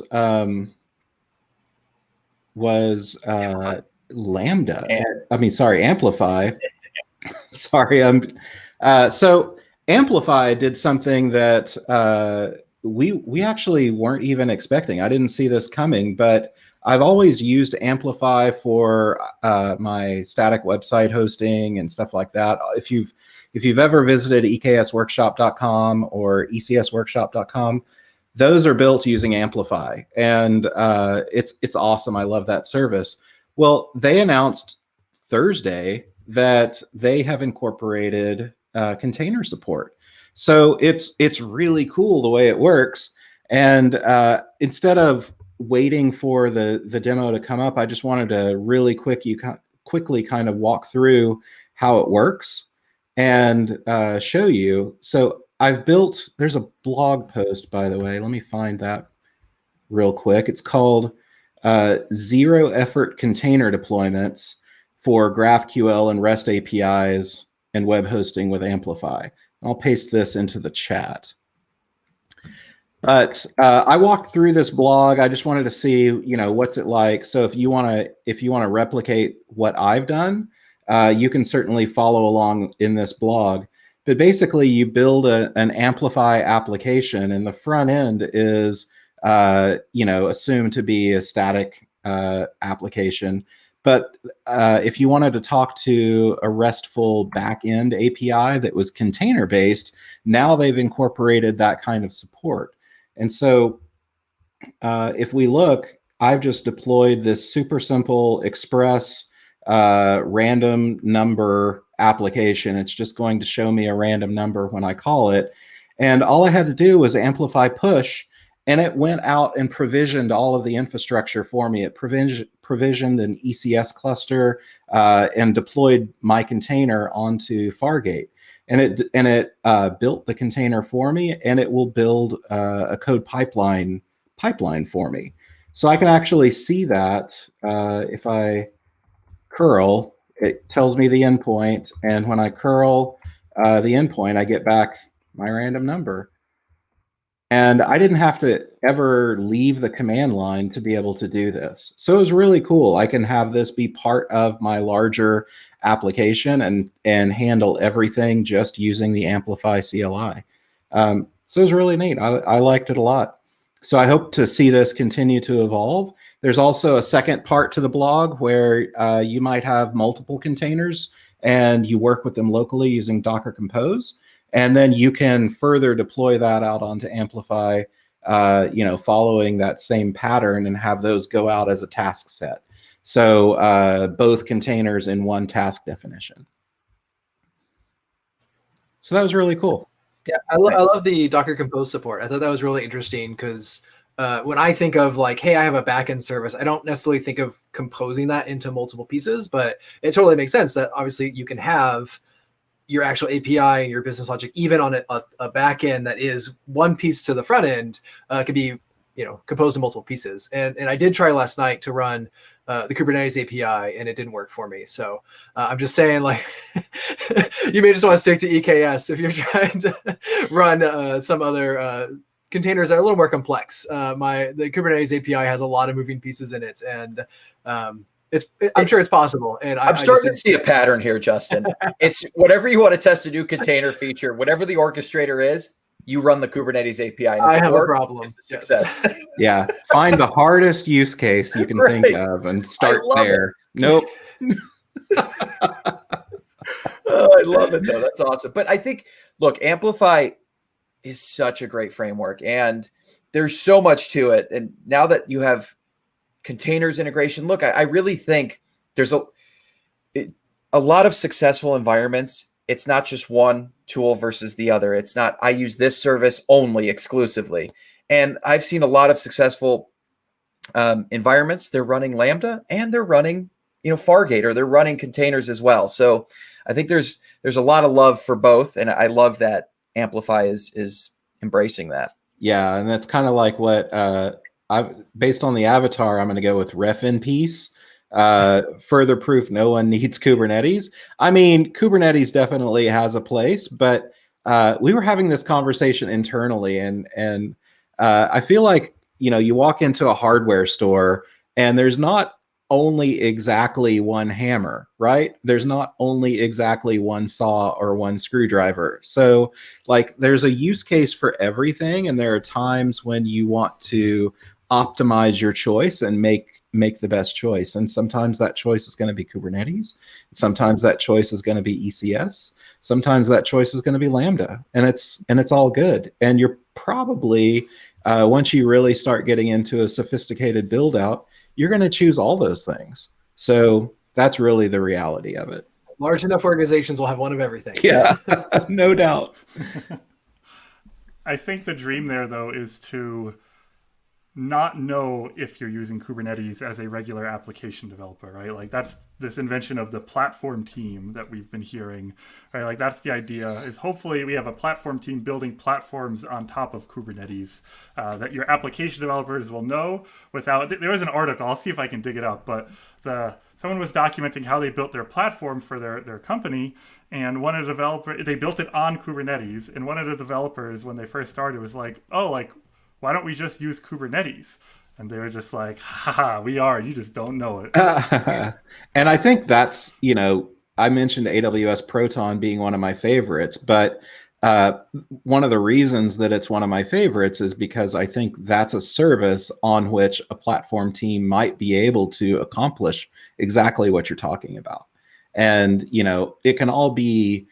Lambda. Amplify. Sorry, so Amplify did something that we actually weren't even expecting. I didn't see this coming, but I've always used Amplify for my static website hosting and stuff like that. If you've ever visited eksworkshop.com or ecsworkshop.com, those are built using Amplify, and it's awesome. I love that service. Well, they announced Thursday that they have incorporated container support. So it's really cool the way it works. And instead of waiting for the demo to come up, I just wanted to really quickly kind of walk through how it works and show you. So there's a blog post, by the way. Let me find that real quick. It's called zero effort container deployments for GraphQL and REST APIs and web hosting with Amplify. I'll paste this into the chat. But I walked through this blog. I just wanted to see, you know, what's it like. So if you want to replicate what I've done, you can certainly follow along in this blog. But basically, you build an Amplify application, and the front end is, you know, assumed to be a static application. But if you wanted to talk to a RESTful backend API that was container-based, now they've incorporated that kind of support. And so if we look, I've just deployed this super simple Express random number application. It's just going to show me a random number when I call it. And all I had to do was amplify push, and it went out and provisioned all of the infrastructure for me. It provisioned an ECS cluster and deployed my container onto Fargate. And it built the container for me, and it will build a code pipeline for me. So I can actually see that if I curl, it tells me the endpoint, and when I curl the endpoint, I get back my random number. And I didn't have to ever leave the command line to be able to do this. So it was really cool. I can have this be part of my larger application and handle everything just using the Amplify CLI. So it was really neat. I liked it a lot. So I hope to see this continue to evolve. There's also a second part to the blog where you might have multiple containers and you work with them locally using Docker Compose. And then you can further deploy that out onto Amplify, you know, following that same pattern, and have those go out as a task set. So both containers in one task definition. So that was really cool. Yeah, I love the Docker Compose support. I thought that was really interesting because when I think of like, hey, I have a backend service, I don't necessarily think of composing that into multiple pieces, but it totally makes sense that obviously you can have your actual API and your business logic, even on a back end that is one piece to the front end, could be, you know, composed in multiple pieces. And I did try last night to run the Kubernetes API, and it didn't work for me. So I'm just saying, like, you may just want to stick to EKS if you're trying to run some other containers that are a little more complex. The Kubernetes API has a lot of moving pieces in it, and I'm sure it's possible. And I'm starting to see a pattern here, Justin. It's whatever you want to test a new container feature, whatever the orchestrator is, you run the Kubernetes API. And I have a problem. It's a success. Yes. Yeah, find the hardest use case you can think of and start there. Nope. Oh, I love it, though. That's awesome. But I think, look, Amplify is such a great framework, and there's so much to it. And now that you have containers integration, look, I really think there's a lot of successful environments. It's not just one tool versus the other. It's not, I use this service only exclusively. And I've seen a lot of successful environments. They're running Lambda and they're running, you know, Fargate, or they're running containers as well. So I think there's a lot of love for both. And I love that Amplify is embracing that. Yeah. And that's kind of like what, based on the avatar, I'm going to go with ref in peace. Further proof no one needs Kubernetes. I mean, Kubernetes definitely has a place, but we were having this conversation internally, and I feel like, you know, you walk into a hardware store and there's not only exactly one hammer, right? There's not only exactly one saw or one screwdriver. So like there's a use case for everything, and there are times when you want to optimize your choice and make the best choice. And sometimes that choice is going to be Kubernetes. Sometimes that choice is going to be ECS. Sometimes that choice is going to be Lambda, and it's all good. And you're probably, once you really start getting into a sophisticated build out, you're going to choose all those things. So that's really the reality of it. Large enough organizations will have one of everything. Yeah, no doubt. I think the dream there, though, is to not know if you're using Kubernetes as a regular application developer, right? Like that's this invention of the platform team that we've been hearing, right? Like that's the idea, is hopefully we have a platform team building platforms on top of Kubernetes that your application developers will know without, there was an article, I'll see if I can dig it up, but someone was documenting how they built their platform for their company, and one of the developers, they built it on Kubernetes, and one of the developers, when they first started, was like, oh, like, why don't we just use Kubernetes? And they were just like, haha, we are, you just don't know it. And I think that's, I mentioned AWS Proton being one of my favorites, but one of the reasons that it's one of my favorites is because I think that's a service on which a platform team might be able to accomplish exactly what you're talking about. And, it can all be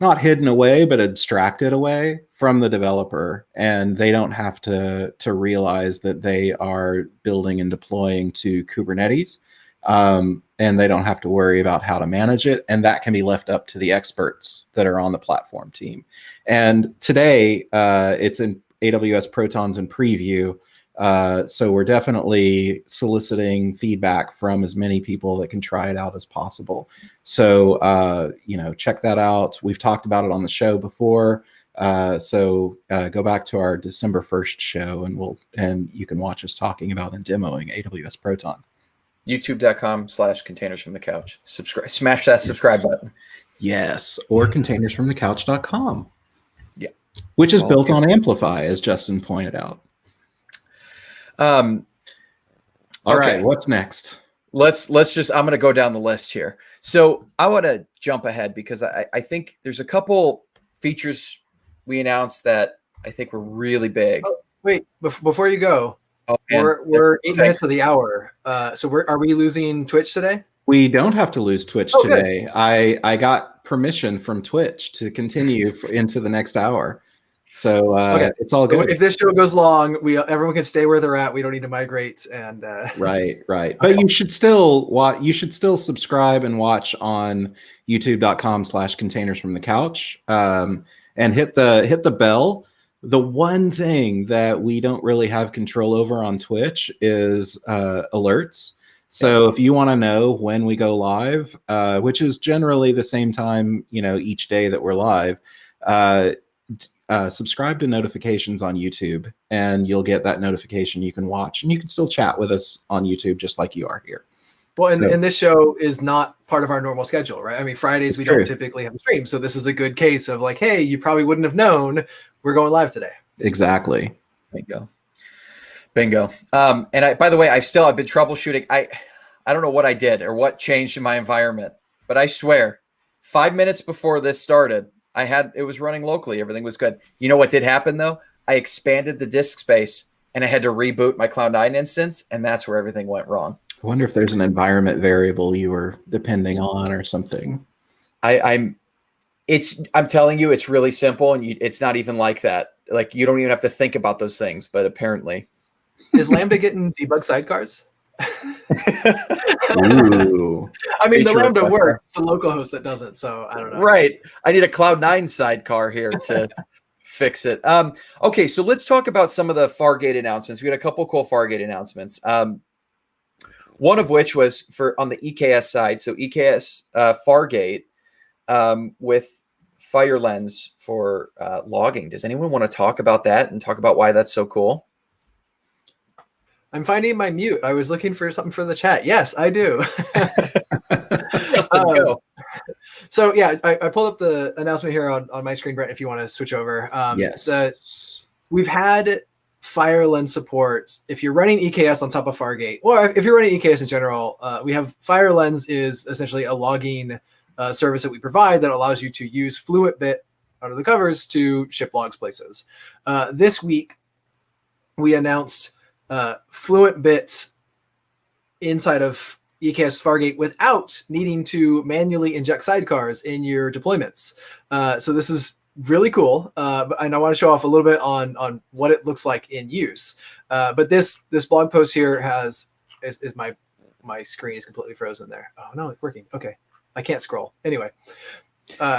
not hidden away, but abstracted away from the developer. And they don't have to realize that they are building and deploying to Kubernetes. And they don't have to worry about how to manage it. And that can be left up to the experts that are on the platform team. And today, it's in AWS Protons in preview. So we're definitely soliciting feedback from as many people that can try it out as possible. So, check that out. We've talked about it on the show before. So go back to our December 1st show and you can watch us talking about and demoing AWS Proton. YouTube.com/containers from the couch. Subscribe, smash that subscribe button. Yes. Or containersfromthecouch.com. Yeah. Which is built on Amplify, as Justin pointed out. All right, what's next? Let's just, I'm going to go down the list here. So I want to jump ahead because I think there's a couple features we announced that I think were really big. Oh, wait, before you go, we're 8 minutes to the hour. So are we losing Twitch today? We don't have to lose Twitch today. I got permission from Twitch to continue into the next hour. So it's all good. If this show goes long, everyone can stay where they're at. We don't need to migrate. And right. But you should still subscribe and watch on youtube.com/containers from the couch, and hit the bell. The one thing that we don't really have control over on Twitch is alerts. So if you want to know when we go live, which is generally the same time, each day that we're live, subscribe to notifications on YouTube, and you'll get that notification. You can watch, and you can still chat with us on YouTube just like you are here. Well, and this show is not part of our normal schedule, right? I mean, Fridays we don't typically have a stream, so this is a good case of like, hey, you probably wouldn't have known we're going live today. Exactly. Bingo. And by the way, I've been troubleshooting. I don't know what I did or what changed in my environment, but I swear, 5 minutes before this started, it was running locally. Everything was good. You know what did happen though? I expanded the disk space and I had to reboot my Cloud9 instance, and that's where everything went wrong. I wonder if there's an environment variable you were depending on or something. I'm telling you, it's really simple, and it's not even like that. Like, you don't even have to think about those things, but apparently. Is Lambda getting debug sidecars? Ooh. I mean, the Lambda works. It's the local host that doesn't, so I don't know. Right. I need a Cloud9 sidecar here to fix it. Okay, so let's talk about some of the Fargate announcements. We had a couple cool Fargate announcements. One of which was on the EKS side. So EKS Fargate with FireLens for logging. Does anyone want to talk about that and talk about why that's so cool? I'm finding my mute. I was looking for something for the chat. Yes, I do. Justin, go. So yeah, I pulled up the announcement here on my screen, Brent, if you want to switch over. Yes. We've had FireLens supports. If you're running EKS on top of Fargate, or if you're running EKS in general, we have FireLens is essentially a logging service that we provide that allows you to use FluentBit under the covers to ship logs places. This week, we announced FluentBit inside of EKS Fargate without needing to manually inject sidecars in your deployments. So this is really cool, and I want to show off a little bit on what it looks like in use. But this blog post here is my screen is completely frozen there. Oh no, it's working. Okay, I can't scroll. Anyway,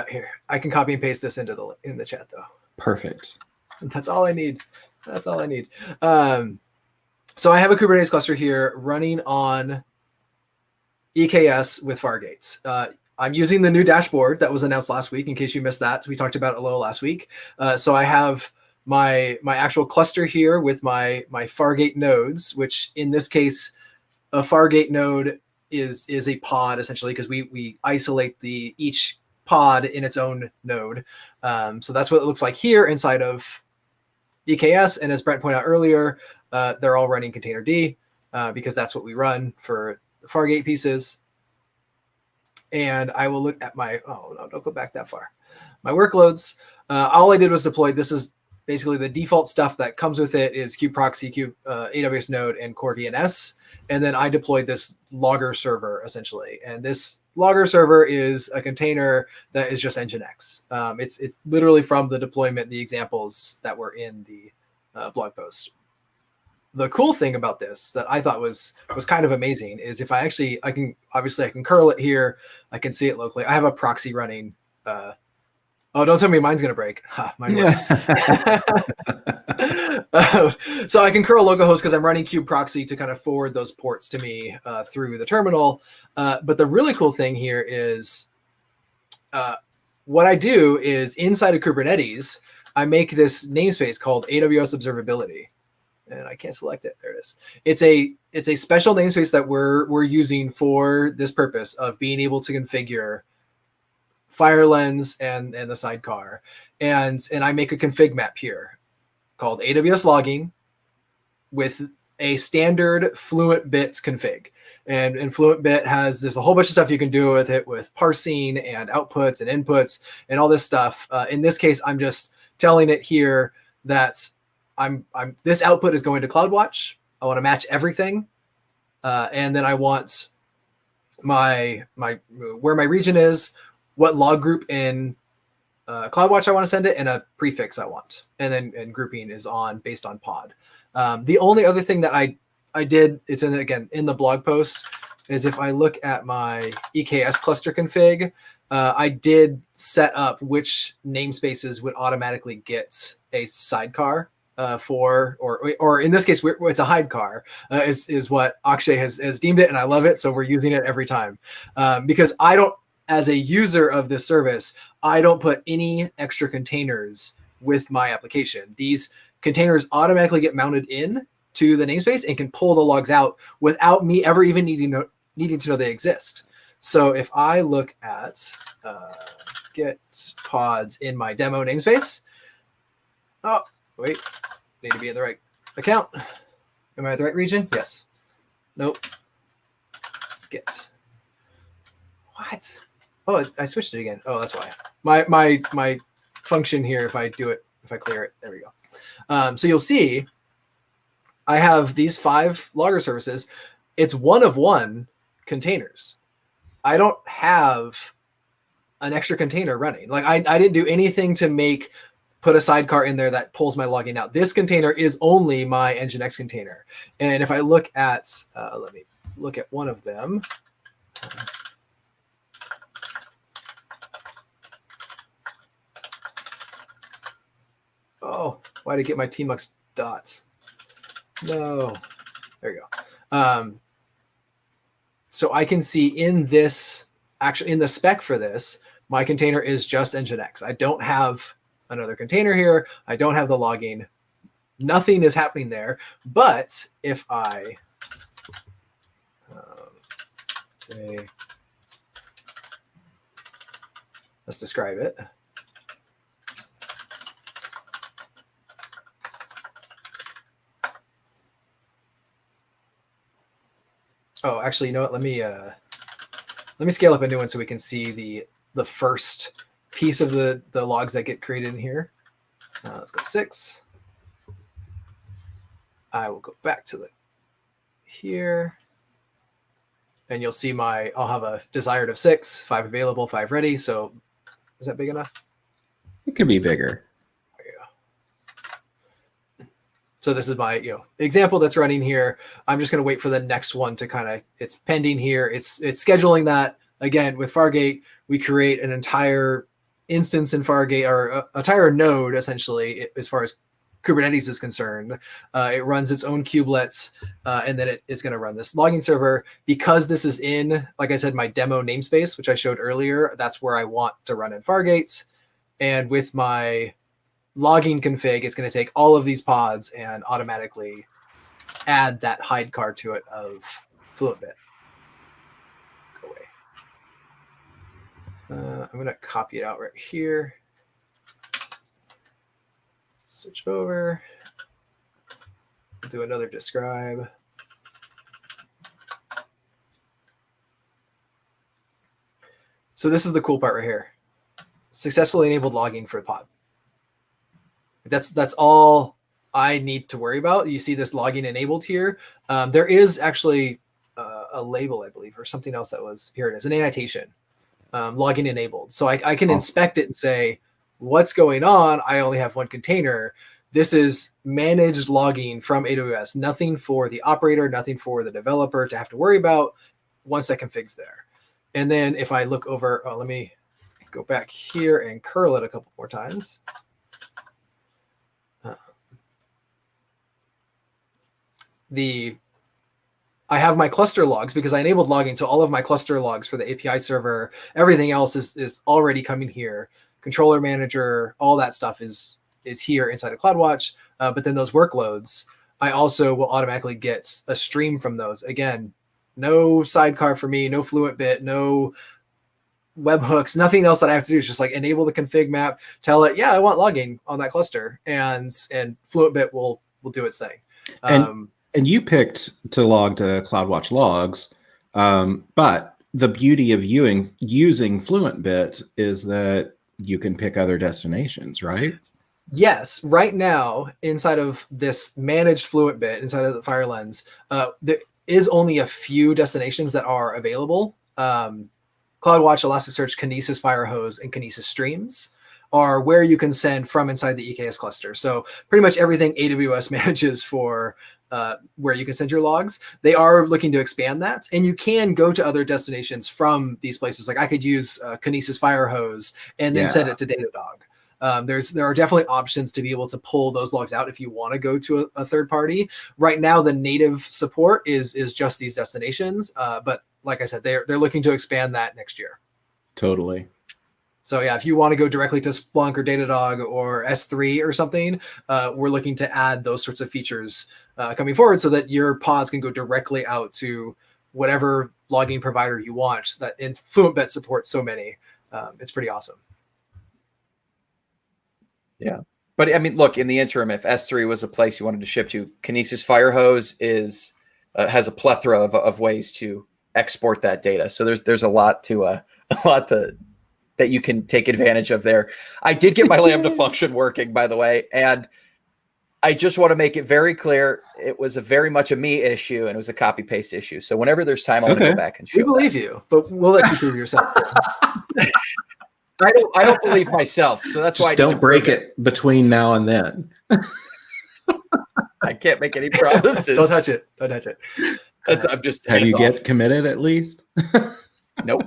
here I can copy and paste this in the chat though. Perfect. That's all I need. So I have a Kubernetes cluster here running on EKS with Fargates. I'm using the new dashboard that was announced last week. In case you missed that, we talked about it a little last week. So I have my actual cluster here with my Fargate nodes, which in this case, a Fargate node is a pod essentially, because we isolate each pod in its own node. So that's what it looks like here inside of EKS. And as Brent pointed out earlier, they're all running containerd because that's what we run for the Fargate pieces. And I will look at my, oh no, don't go back that far. My workloads, all I did was deploy, this is basically the default stuff that comes with it is kubeproxy, AWS node, and core DNS. And then I deployed this logger server essentially. And this logger server is a container that is just Nginx. It's literally from the deployment, the examples that were in the blog post. The cool thing about this that I thought was kind of amazing is if I can curl it here. I can see it locally. I have a proxy running. Oh, don't tell me mine's going to break. Mine worked. So I can curl localhost because I'm running kubeproxy to kind of forward those ports to me through the terminal. But the really cool thing here is what I do is inside of Kubernetes, I make this namespace called AWS Observability. And I can't select it. There it is. It's a special namespace that we're using for this purpose of being able to configure FireLens and the sidecar. And I make a config map here called AWS logging with a standard Fluent bits config. And Fluent bit there's a whole bunch of stuff you can do with it, with parsing and outputs and inputs and all this stuff. In this case, I'm just telling it here that this output is going to CloudWatch. I want to match everything. And then I want where my region is, what log group in CloudWatch I want to send it, and a prefix I want. And grouping is based on pod. The only other thing that I did, it's in the blog post, is if I look at my EKS cluster config, I did set up which namespaces would automatically get a sidecar or in this case, it's a hidecar, is what Akshay has deemed it, and I love it. So we're using it every time because I don't, as a user of this service, I don't put any extra containers with my application. These containers automatically get mounted in to the namespace and can pull the logs out without me ever even needing to know they exist. So if I look at get pods in my demo namespace, oh, wait, need to be in the right account. Am I at the right region? Yes. Nope. Get. What? Oh, I switched it again. Oh, that's why. My function here, if I clear it, there we go. So you'll see I have these 5 logger services. It's one of one containers. I don't have an extra container running. Like I didn't do anything to put a sidecar in there that pulls my logging out. This container is only my Nginx container. And if I look at, let me look at one of them. Oh, why did I get my tmux dots? No, there you go. So I can see in the spec for this, my container is just Nginx. I don't have another container here. I don't have the logging. Nothing is happening there. But if I say, let's describe it. Oh, actually, you know what? Let me scale up a new one so we can see the first piece of the logs that get created in here. Let's go 6. I will go back to here, and you'll see I'll have a desired of 6, 5 available, 5 ready. So is that big enough? It could be bigger. So this is my example that's running here. I'm just going to wait for the next one to it's pending here. It's scheduling that. Again, with Fargate, we create an entire instance in Fargate, or an entire node essentially, as far as Kubernetes is concerned. It runs its own kubelets, and then it is going to run this logging server. Because this is in, like I said, my demo namespace, which I showed earlier, that's where I want to run in Fargate. And with my logging config, it's going to take all of these pods and automatically add that hide card to it of FluentBit. Go away. I'm going to copy it out right here. Switch over. Do another describe. So this is the cool part right here. Successfully enabled logging for a pod. That's all I need to worry about. You see this logging enabled here. There is actually a label, I believe, or something else that was, here it is, an annotation, logging enabled. So I can inspect it and say, what's going on? I only have one container. This is managed logging from AWS. Nothing for the operator, nothing for the developer to have to worry about once that config's there. And then if I look over, let me go back here and curl it a couple more times. I have my cluster logs because I enabled logging. So all of my cluster logs for the API server, everything else is already coming here. Controller manager, all that stuff is here inside of CloudWatch. But then those workloads, I also will automatically get a stream from those. Again, no sidecar for me, no FluentBit, no webhooks, nothing else that I have to do. It's just like enable the config map, tell it, yeah, I want logging on that cluster, and FluentBit will do its thing. And you picked to log to CloudWatch logs, but the beauty of using FluentBit is that you can pick other destinations, right? Yes. Right now, inside of this managed FluentBit, inside of the FireLens, there is only a few destinations that are available. CloudWatch, Elasticsearch, Kinesis Firehose, and Kinesis Streams are where you can send from inside the EKS cluster. So pretty much everything AWS manages for where you can send your logs. They are looking to expand that, and you can go to other destinations from these places. Like I could use Kinesis Firehose and then send it to Datadog. There are definitely options to be able to pull those logs out if you want to go to a third party. Right now, the native support is just these destinations, but like I said, they're looking to expand that next year. Totally. So yeah, if you want to go directly to Splunk or Datadog or S3 or something, we're looking to add those sorts of features coming forward so that your pods can go directly out to whatever logging provider you want. That in FluentBit supports so many. It's pretty awesome. Yeah. But I mean, look, in the interim, if S3 was a place you wanted to ship to, Kinesis Firehose has a plethora of ways to export that data. So there's a lot that you can take advantage of there. I did get my Lambda function working, by the way, and I just want to make it very clear, it was very much a me issue, and it was a copy paste issue. So whenever there's time, I want to go back and show. We believe you, but we'll let you prove yourself. I don't believe myself, so that's just why I don't break it between now and then. I can't make any promises. Don't touch it. Don't touch it. I'm just. Have you get committed at least? Nope.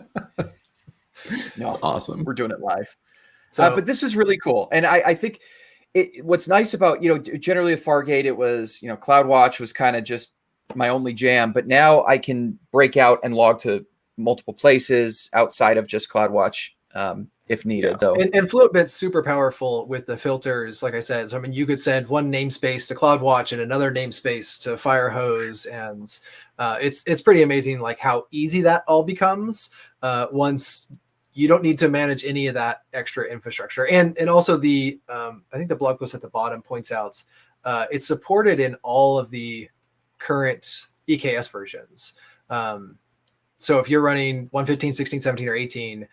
No, that's awesome. We're doing it live. So, but this is really cool, and I think what's nice about generally at Fargate, it was CloudWatch was kind of just my only jam, but now I can break out and log to multiple places outside of just CloudWatch if needed. Yeah. So and FluentBit's super powerful with the filters, like I said. So I mean, you could send one namespace to CloudWatch and another namespace to Firehose, and it's pretty amazing, like how easy that all becomes once you don't need to manage any of that extra infrastructure. And also the I think the blog post at the bottom points out it's supported in all of the current EKS versions. So if you're running 1.15, 16, 17, or 18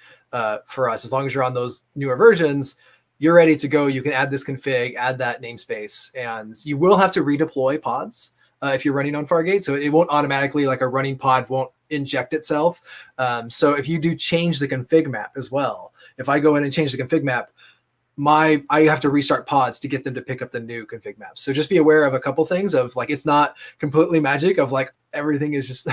for us, as long as you're on those newer versions, you're ready to go. You can add this config, add that namespace, and you will have to redeploy pods if you're running on Fargate. So it won't automatically, like a running pod won't inject itself. So if you do change the config map as well, if I go in and change the config map, I have to restart pods to get them to pick up the new config map. So just be aware of a couple things of like, it's not completely magic of like everything is just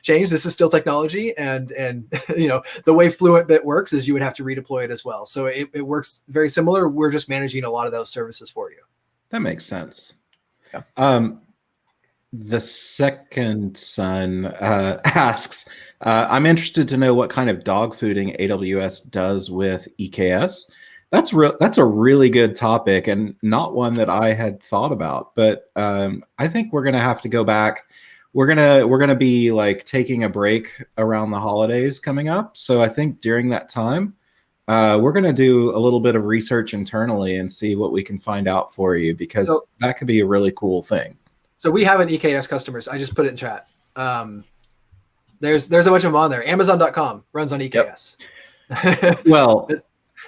changed. This is still technology. And the way FluentBit works is you would have to redeploy it as well. So it works very similar. We're just managing a lot of those services for you. That makes sense. Yeah. The second son asks, I'm interested to know what kind of dog fooding AWS does with EKS. That's a really good topic and not one that I had thought about. But I think we're gonna have to go back. We're gonna be like taking a break around the holidays coming up. So I think during that time, we're gonna do a little bit of research internally and see what we can find out for you, because that could be a really cool thing. So we have an EKS customers. I just put it in chat. There's a bunch of them on there. Amazon.com runs on EKS. Yep. Well,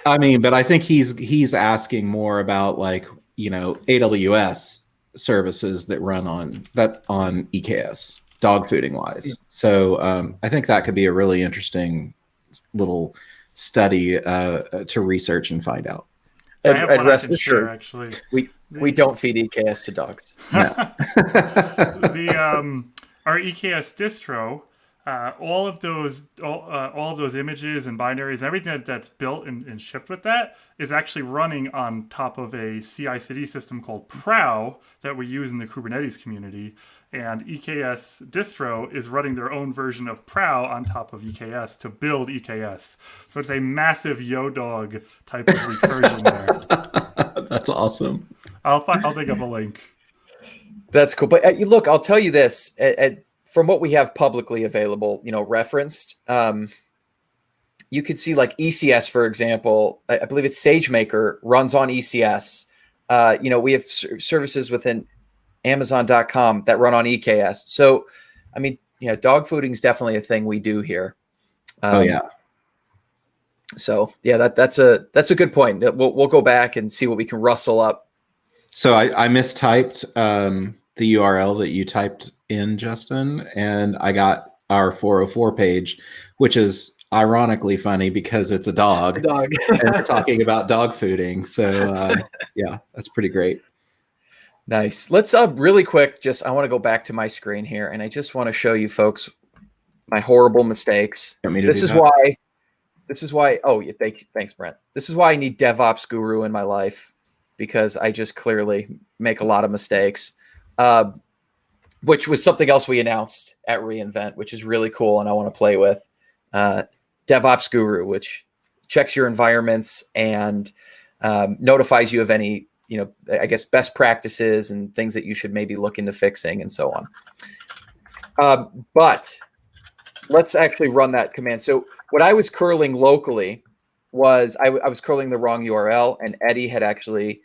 I mean, but I think he's asking more about like, AWS services that run on EKS, dog fooding wise. Yeah. So I think that could be a really interesting little study to research and find out. And rest assured, actually, we don't feed EKS to dogs. No. Our EKS distro, all of those images and binaries, everything that's built and shipped with that is actually running on top of a CI/CD system called Prow that we use in the Kubernetes community. And EKS distro is running their own version of Prow on top of EKS to build EKS. So it's a massive Yo-Dog type of recursion there. That's awesome. I'll dig up a link. That's cool. But look, I'll tell you this. From what we have publicly available, referenced, you could see like ECS, for example. I believe it's SageMaker runs on ECS. We have services within Amazon.com that run on EKS. So, I mean, dog fooding is definitely a thing we do here. Oh yeah. So yeah, that's a good point. We'll go back and see what we can rustle up. So I mistyped the URL that you typed in, Justin, and I got our 404 page, which is ironically funny because it's a dog. And we're talking about dog fooding. So yeah, that's pretty great. Nice. Let's really quick, I want to go back to my screen here, and I just want to show you folks my horrible mistakes. This is why. Oh, yeah, thanks, Brent. This is why I need DevOps guru in my life, because I just clearly make a lot of mistakes, which was something else we announced at reInvent, which is really cool, and I want to play with. DevOps guru, which checks your environments and notifies you of any I guess best practices and things that you should maybe look into fixing and so on. But let's actually run that command. So what I was curling locally was I was curling the wrong URL, and Eddie had actually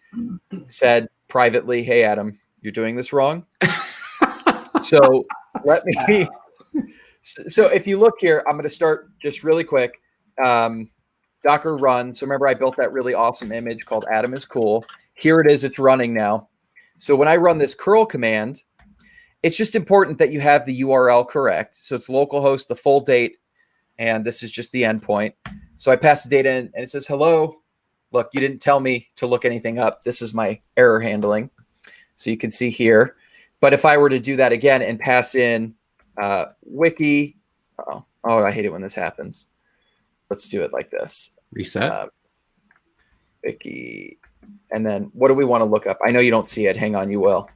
said privately, "Hey, Adam, you're doing this wrong." So let me. So if you look here, I'm going to start just really quick. Docker run. So remember, I built that really awesome image called Adam is Cool. Here it is. It's running now. So when I run this curl command, it's just important that you have the URL correct. So it's localhost, the full date, and this is just the endpoint. So I pass the data in, and it says, hello. Look, you didn't tell me to look anything up. This is my error handling. So you can see here. But if I were to do that again and pass in wiki, oh, I hate it when this happens. Let's do it like this. Reset. Wiki. And then what do we want to look up? I know you don't see it. Hang on, you will.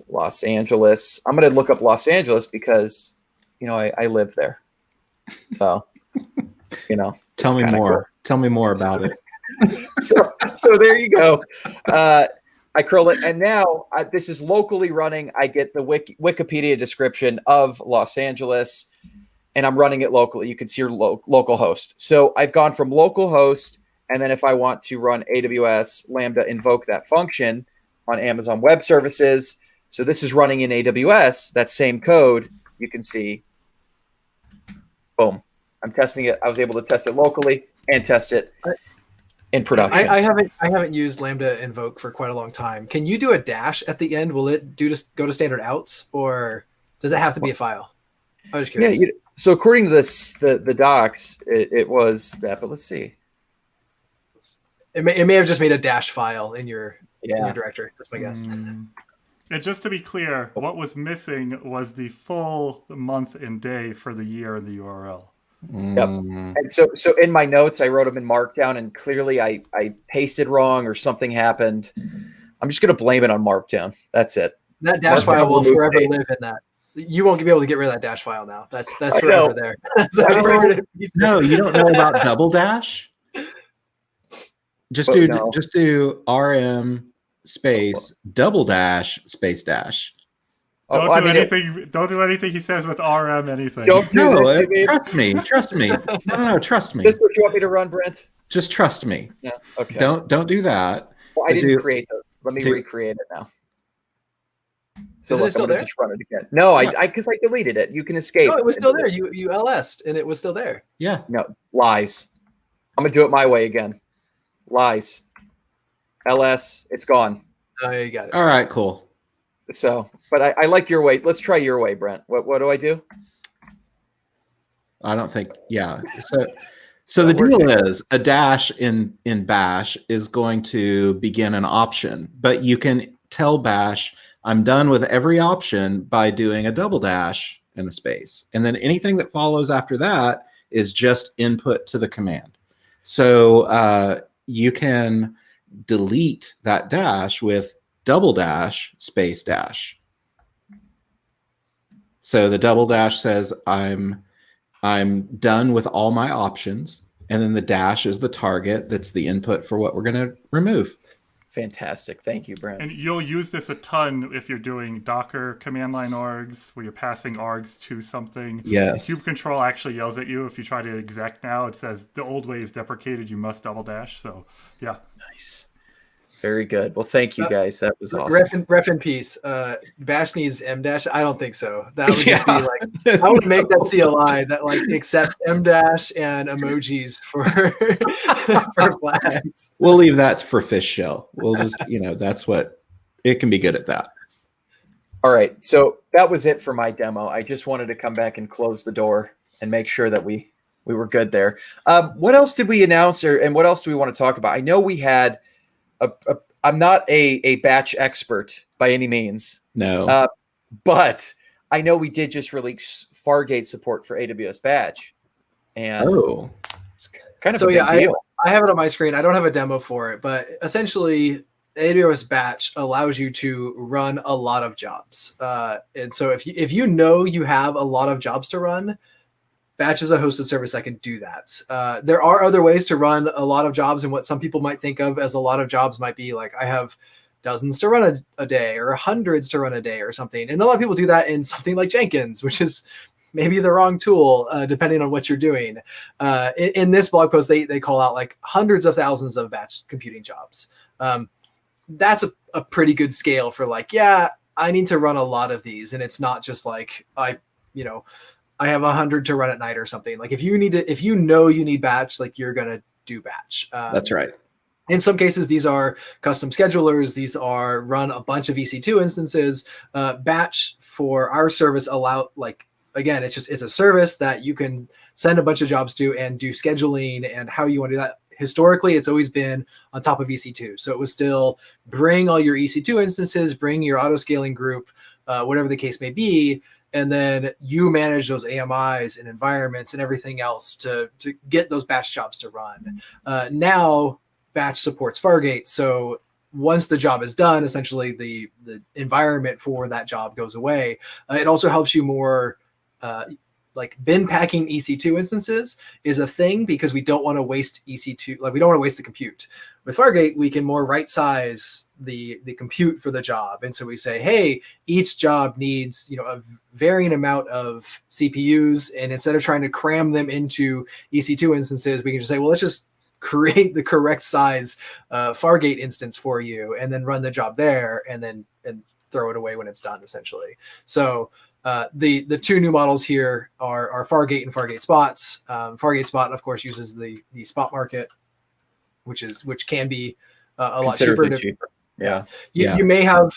Los Angeles. I'm going to look up Los Angeles because, I live there. So, Tell me more. Cool. Tell me more about it. So there you go. I curl it. And now this is locally running. I get the Wikipedia description of Los Angeles, and I'm running it locally. You can see your local host. So I've gone from local host, and then if I want to run AWS Lambda invoke that function on Amazon Web Services. So this is running in AWS, that same code, you can see, boom. I'm testing it. I was able to test it locally and test it in production. I haven't used Lambda invoke for quite a long time. Can you do a dash at the end? Will it go to standard outs, or does it have to be a file? I was curious. Yeah. So according to the docs, it was that. But let's see. It may have just made a dash file in your directory. That's my guess. And just to be clear, what was missing was the full month and day for the year in the URL. Yep. And so in my notes, I wrote them in Markdown, and clearly I pasted wrong or something happened. I'm just going to blame it on Markdown. That's it. That dash Markdown file will removes forever dates. live in that. You won't be able to get rid of that dash file now. That's I forever know. there. So I know. permanent. No, you don't know about double dash. Just Oh, do no. just do RM space double dash space dash. Don't I do mean, anything. Don't do anything he says with RM anything. Don't do No, this. You mean? trust me. No, trust me. This is what you want me to run, Brent? Just trust me. Yeah. Okay. Don't do that. Well, I But didn't create those. Let me do- recreate it now. So Isn't it look, still I'm gonna there? just run it again. No, Yeah. because I deleted it. You can escape. No, it was still into there. this. You LS'd and it was still there. Yeah. No, lies. I'm gonna do it my way again. Lies. LS, it's gone. Oh, you got it. All right, cool. So, but I like your way. Let's try your way, Brent. What do I do? I don't think, yeah. So the deal is a dash in bash is going to begin an option, but you can tell bash I'm done with every option by doing a double dash and a space. And then anything that follows after that is just input to the command. So you can delete that dash with double dash space dash. So the double dash says I'm done with all my options, and then the dash is the target that's the input for what we're going to remove. Fantastic. Thank you, Brent. And you'll use this a ton if you're doing Docker command line args, where you're passing args to something. Yes. Kube control actually yells at you if you try to exec now. It says the old way is deprecated. You must double dash. So yeah. Nice. Very good. Well, thank you guys. That was awesome. Ref in peace. Bash needs M dash. I don't think so. That would just be like, I would make that CLI that like accepts M dash and emojis for for flags. We'll leave that for fish shell. We'll just, that's what it can be good at that. All right. So that was it for my demo. I just wanted to come back and close the door and make sure that we were good there. What else did we announce, and what else do we want to talk about? I know we had I'm not a batch expert by any means. No. But I know we did just release Fargate support for AWS batch. And it's kind of a big deal. I have it on my screen. I don't have a demo for it, but essentially AWS batch allows you to run a lot of jobs. And so if you know you have a lot of jobs to run, batch is a hosted service that can do that. There are other ways to run a lot of jobs, and what some people might think of as a lot of jobs might be like, I have dozens to run a day or hundreds to run a day or something. And a lot of people do that in something like Jenkins, which is maybe the wrong tool, depending on what you're doing. In this blog post, they call out like hundreds of thousands of batch computing jobs. That's a pretty good scale for like, yeah, I need to run a lot of these. And it's not just like, I have 100 to run at night or something. Like if you know you need batch, like you're going to do batch. That's right. In some cases, these are custom schedulers. These are run a bunch of EC2 instances. Batch for our service again, it's a service that you can send a bunch of jobs to and do scheduling and how you want to do that. Historically, it's always been on top of EC2. So it was still bring all your EC2 instances, bring your auto scaling group, whatever the case may be. And then you manage those AMIs and environments and everything else to get those batch jobs to run. Now, batch supports Fargate. So once the job is done, essentially the environment for that job goes away. It also helps you more, like bin packing EC2 instances is a thing because we don't want to waste EC2, like we don't want to waste the compute. With Fargate, we can more right size the compute for the job. And so we say, hey, each job needs, a varying amount of CPUs. And instead of trying to cram them into EC2 instances, we can just say, well, let's just create the correct size Fargate instance for you and then run the job there and throw it away when it's done, essentially. So the two new models here are Fargate and Fargate Spots. Fargate Spot, of course, uses the spot market, which can be a lot cheaper. Yeah. You may have,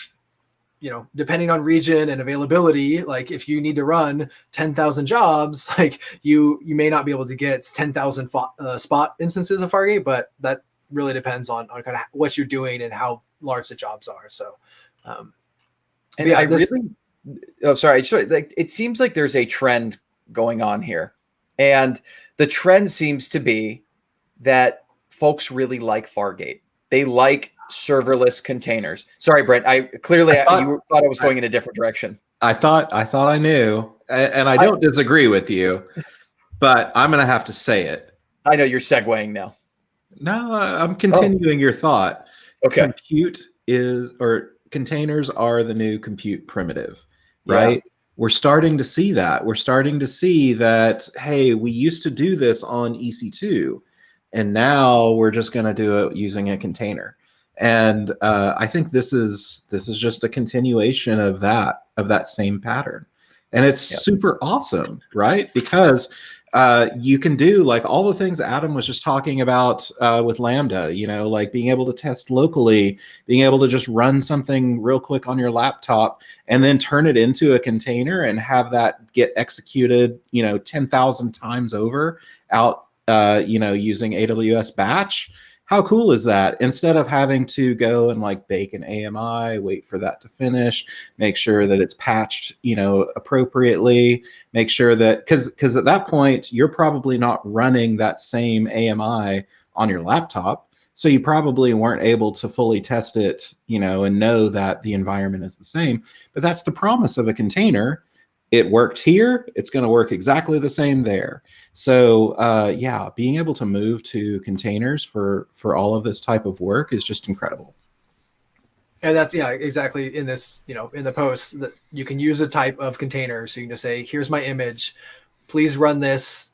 depending on region and availability, like if you need to run 10,000 jobs, like you may not be able to get 10,000 spot instances of Fargate, but that really depends on kind of what you're doing and how large the jobs are. So, it seems like there's a trend going on here, and the trend seems to be that folks really like Fargate. They like serverless containers. Sorry, Brent. You thought I was going in a different direction. I thought I knew, and I don't disagree with you, but I'm going to have to say it. I know you're segueing now. No, I'm continuing your thought. Okay. Containers are the new compute primitive, right? Yeah. We're starting to see that. We're starting to see that, hey, we used to do this on EC2, and now we're just going to do it using a container. And I think this is just a continuation of that same pattern. And it's super awesome, right? Because you can do like all the things Adam was just talking about with Lambda, like being able to test locally, being able to just run something real quick on your laptop and then turn it into a container and have that get executed, 10,000 times over out, using AWS batch. How cool is that? Instead of having to go and like bake an AMI, wait for that to finish, make sure that it's patched, appropriately, make sure that, because at that point, you're probably not running that same AMI on your laptop. So you probably weren't able to fully test it, and know that the environment is the same. But that's the promise of a container. It worked here, it's going to work exactly the same there. So being able to move to containers for all of this type of work is just incredible. And that's, exactly in this, in the post that you can use a type of container. So you can just say, here's my image, please run this,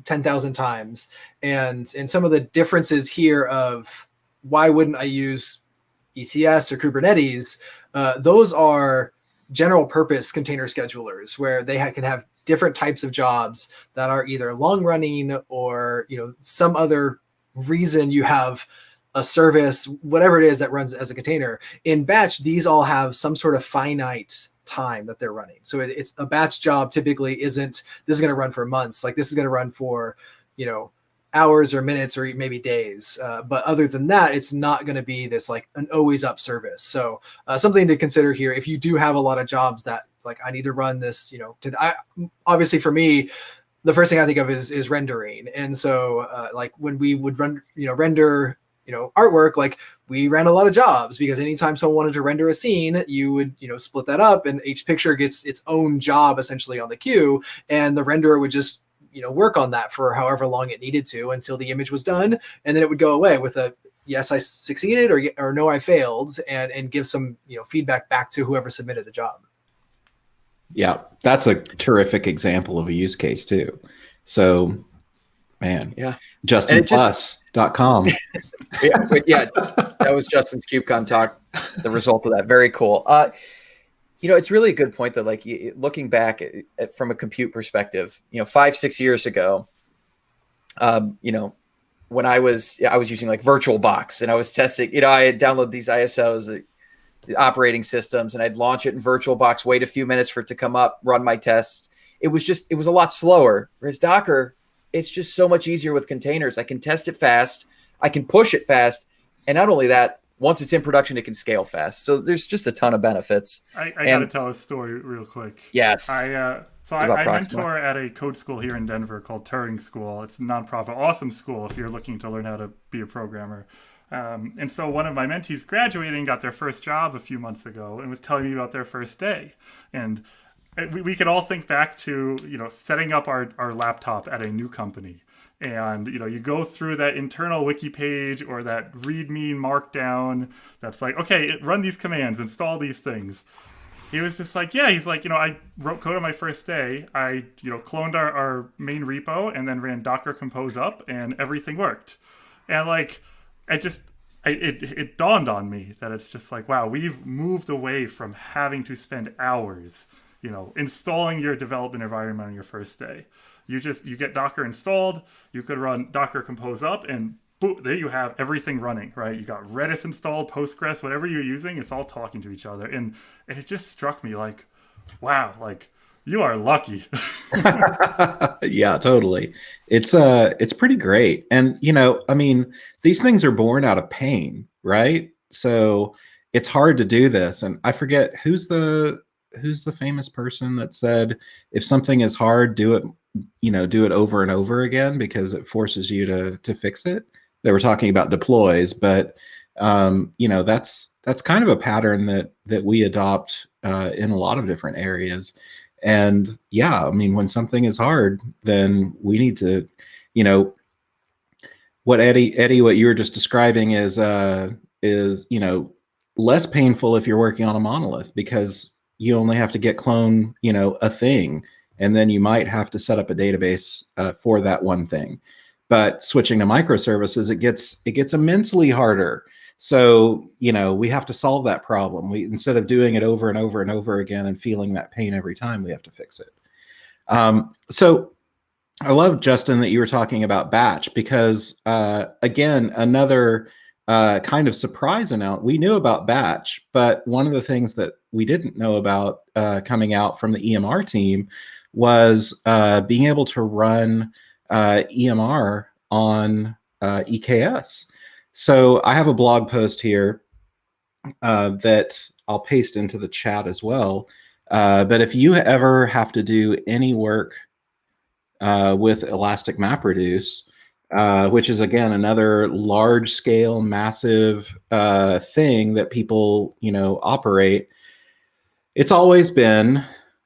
10,000 times. And some of the differences here of why wouldn't I use ECS or Kubernetes, those are general purpose container schedulers where they can have different types of jobs that are either long running or, some other reason you have a service, whatever it is that runs as a container. In batch, these all have some sort of finite time that they're running. So it's a batch job typically isn't, this is going to run for months. Like this is going to run for, hours or minutes or maybe days. But other than that, it's not going to be this like an always up service. So something to consider here, if you do have a lot of jobs that like, I need to run this, obviously for me, the first thing I think of is rendering. And so like when we would run, render, artwork, like we ran a lot of jobs because anytime someone wanted to render a scene, you would, split that up and each picture gets its own job essentially on the queue. And the renderer would just, work on that for however long it needed to until the image was done. And then it would go away with a, yes, I succeeded or no, I failed and give some, feedback back to whoever submitted the job. Yeah, that's a terrific example of a use case too. So, man, JustinPlus.com. That was Justin's KubeCon talk. The result of that, very cool. It's really a good point that, like, looking back from a compute perspective, 5-6 years ago, when I was using like VirtualBox and I was testing, I had downloaded these ISOs, the operating systems, and I'd launch it in VirtualBox, wait a few minutes for it to come up, run my tests. It was a lot slower. Whereas Docker, it's just so much easier with containers. I can test it fast, I can push it fast, and not only that, once it's in production, it can scale fast. So there's just a ton of benefits. I got to tell a story real quick. Yes. I mentor at a code school here in Denver called Turing School. It's a nonprofit, awesome school if you're looking to learn how to be a programmer. And so one of my mentees graduating got their first job a few months ago and was telling me about their first day. And we could all think back to, setting up our laptop at a new company. And, you go through that internal wiki page or that README markdown that's like, okay, run these commands, install these things. He was just like, I wrote code on my first day. I, cloned our main repo and then ran Docker Compose up and everything worked. And like, it dawned on me that it's just like, wow, we've moved away from having to spend hours, installing your development environment on your first day. You get Docker installed, you could run Docker Compose up, and boom, there you have everything running, right? You got Redis installed, Postgres, whatever you're using, it's all talking to each other. And it just struck me like, wow, like you are lucky. Yeah, totally. It's pretty great. And, these things are born out of pain, right? So it's hard to do this. And I forget who's the famous person that said, if something is hard, do it over and over again because it forces you to fix it. They were talking about deploys, but That's kind of a pattern that we adopt in a lot of different areas. And yeah, I mean, when something is hard, then we need to, what Eddie, what you were just describing is less painful if you're working on a monolith, because you only have to git clone, a thing, and then you might have to set up a database for that one thing. But switching to microservices, it gets immensely harder. So, we have to solve that problem. Instead of doing it over and over and over again and feeling that pain every time, we have to fix it. So I love, Justin, that you were talking about batch, because again, another kind of surprise announcement. We knew about batch, but one of the things that we didn't know about coming out from the EMR team was being able to run EMR on EKS. So I have a blog post here that I'll paste into the chat as well. But if you ever have to do any work with Elastic MapReduce, which is, again, another large-scale, massive thing that people, operate, it's always been,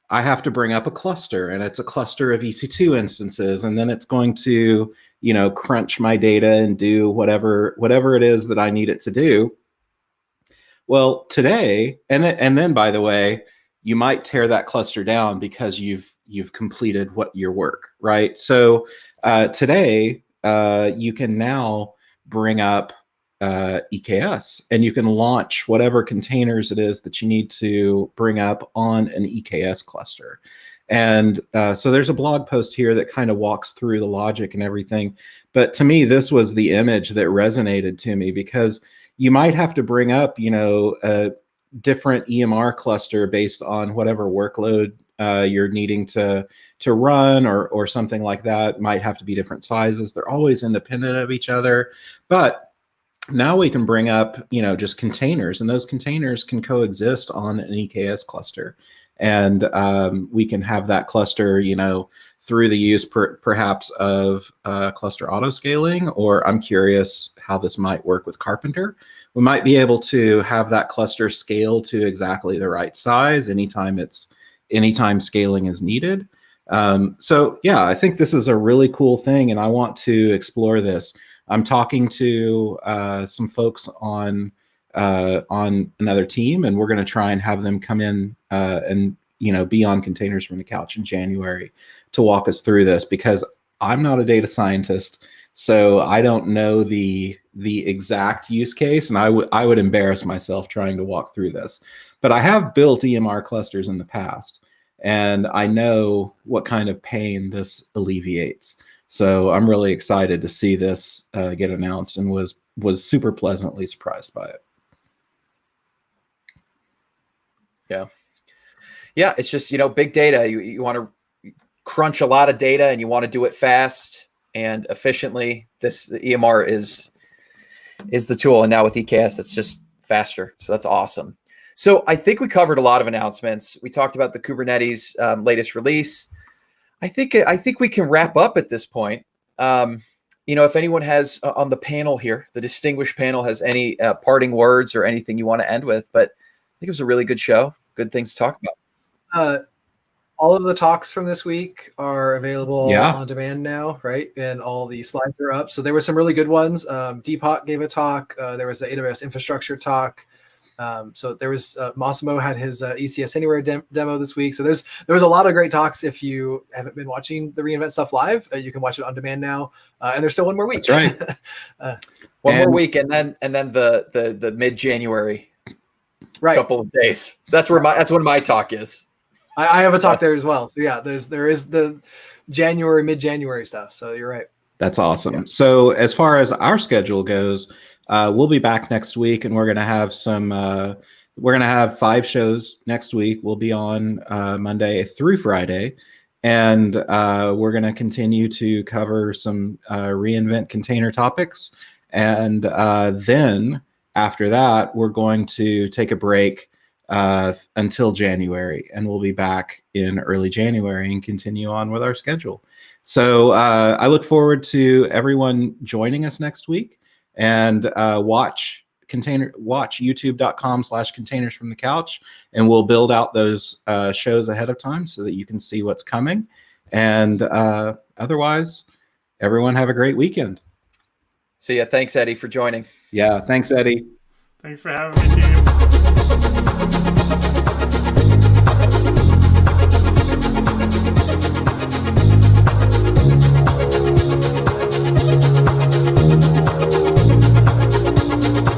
I have to bring up a cluster, and it's a cluster of EC2 instances, and then it's going to, crunch my data and do whatever it is that I need it to do. Well, today, and then by the way, you might tear that cluster down because you've completed your work, right? So today, you can now bring up EKS, and you can launch whatever containers it is that you need to bring up on an EKS cluster. And so there's a blog post here that kind of walks through the logic and everything. But to me, this was the image that resonated to me, because you might have to bring up, a different EMR cluster based on whatever workload you're needing to run, or something like that. Might have to be different sizes. They're always independent of each other. But now we can bring up, just containers, and those containers can coexist on an EKS cluster. And we can have that cluster, through the use perhaps of cluster auto scaling, or I'm curious how this might work with Carpenter. We might be able to have that cluster scale to exactly the right size anytime scaling is needed. So yeah, I think this is a really cool thing, and I want to explore this. I'm talking to some folks on another team, and we're going to try and have them come in and be on Containers from the Couch in January to walk us through this, because I'm not a data scientist, so I don't know the exact use case, and I would embarrass myself trying to walk through this. But I have built EMR clusters in the past, and I know what kind of pain this alleviates. So I'm really excited to see this get announced, and was super pleasantly surprised by it. Yeah, it's just, big data. You want to crunch a lot of data, and you want to do it fast and efficiently. The EMR is the tool, and now with EKS, it's just faster. So that's awesome. So I think we covered a lot of announcements. We talked about the Kubernetes latest release. I think we can wrap up at this point. If anyone has on the panel here, the distinguished panel, has any parting words or anything you want to end with, but I think it was a really good show. Good things to talk about. All of the talks from this week are available on demand now, right? And all the slides are up. So there were some really good ones. Deepak gave a talk. There was the AWS infrastructure talk. So there was Massimo had his ECS Anywhere demo this week. So there was a lot of great talks. If you haven't been watching the reInvent stuff live, you can watch it on demand now. And there's still one more week. That's right. One more week, and then the mid-January couple of days. So that's when my talk is. I have a talk there as well. So yeah, there is the mid-January stuff. So you're right. That's awesome. Yeah. So as far as our schedule goes, we'll be back next week, and we're going to have we're going to have 5 shows next week. We'll be on Monday through Friday, and we're going to continue to cover some reInvent container topics. And then after that, we're going to take a break until January, and we'll be back in early January and continue on with our schedule. So I look forward to everyone joining us next week, and watch watch youtube.com/containers from the couch, and we'll build out those shows ahead of time so that you can see what's coming. And otherwise, everyone have a great weekend. See ya. Thanks, Eddie, for joining. Yeah, thanks, Eddie. Thanks for having me, team.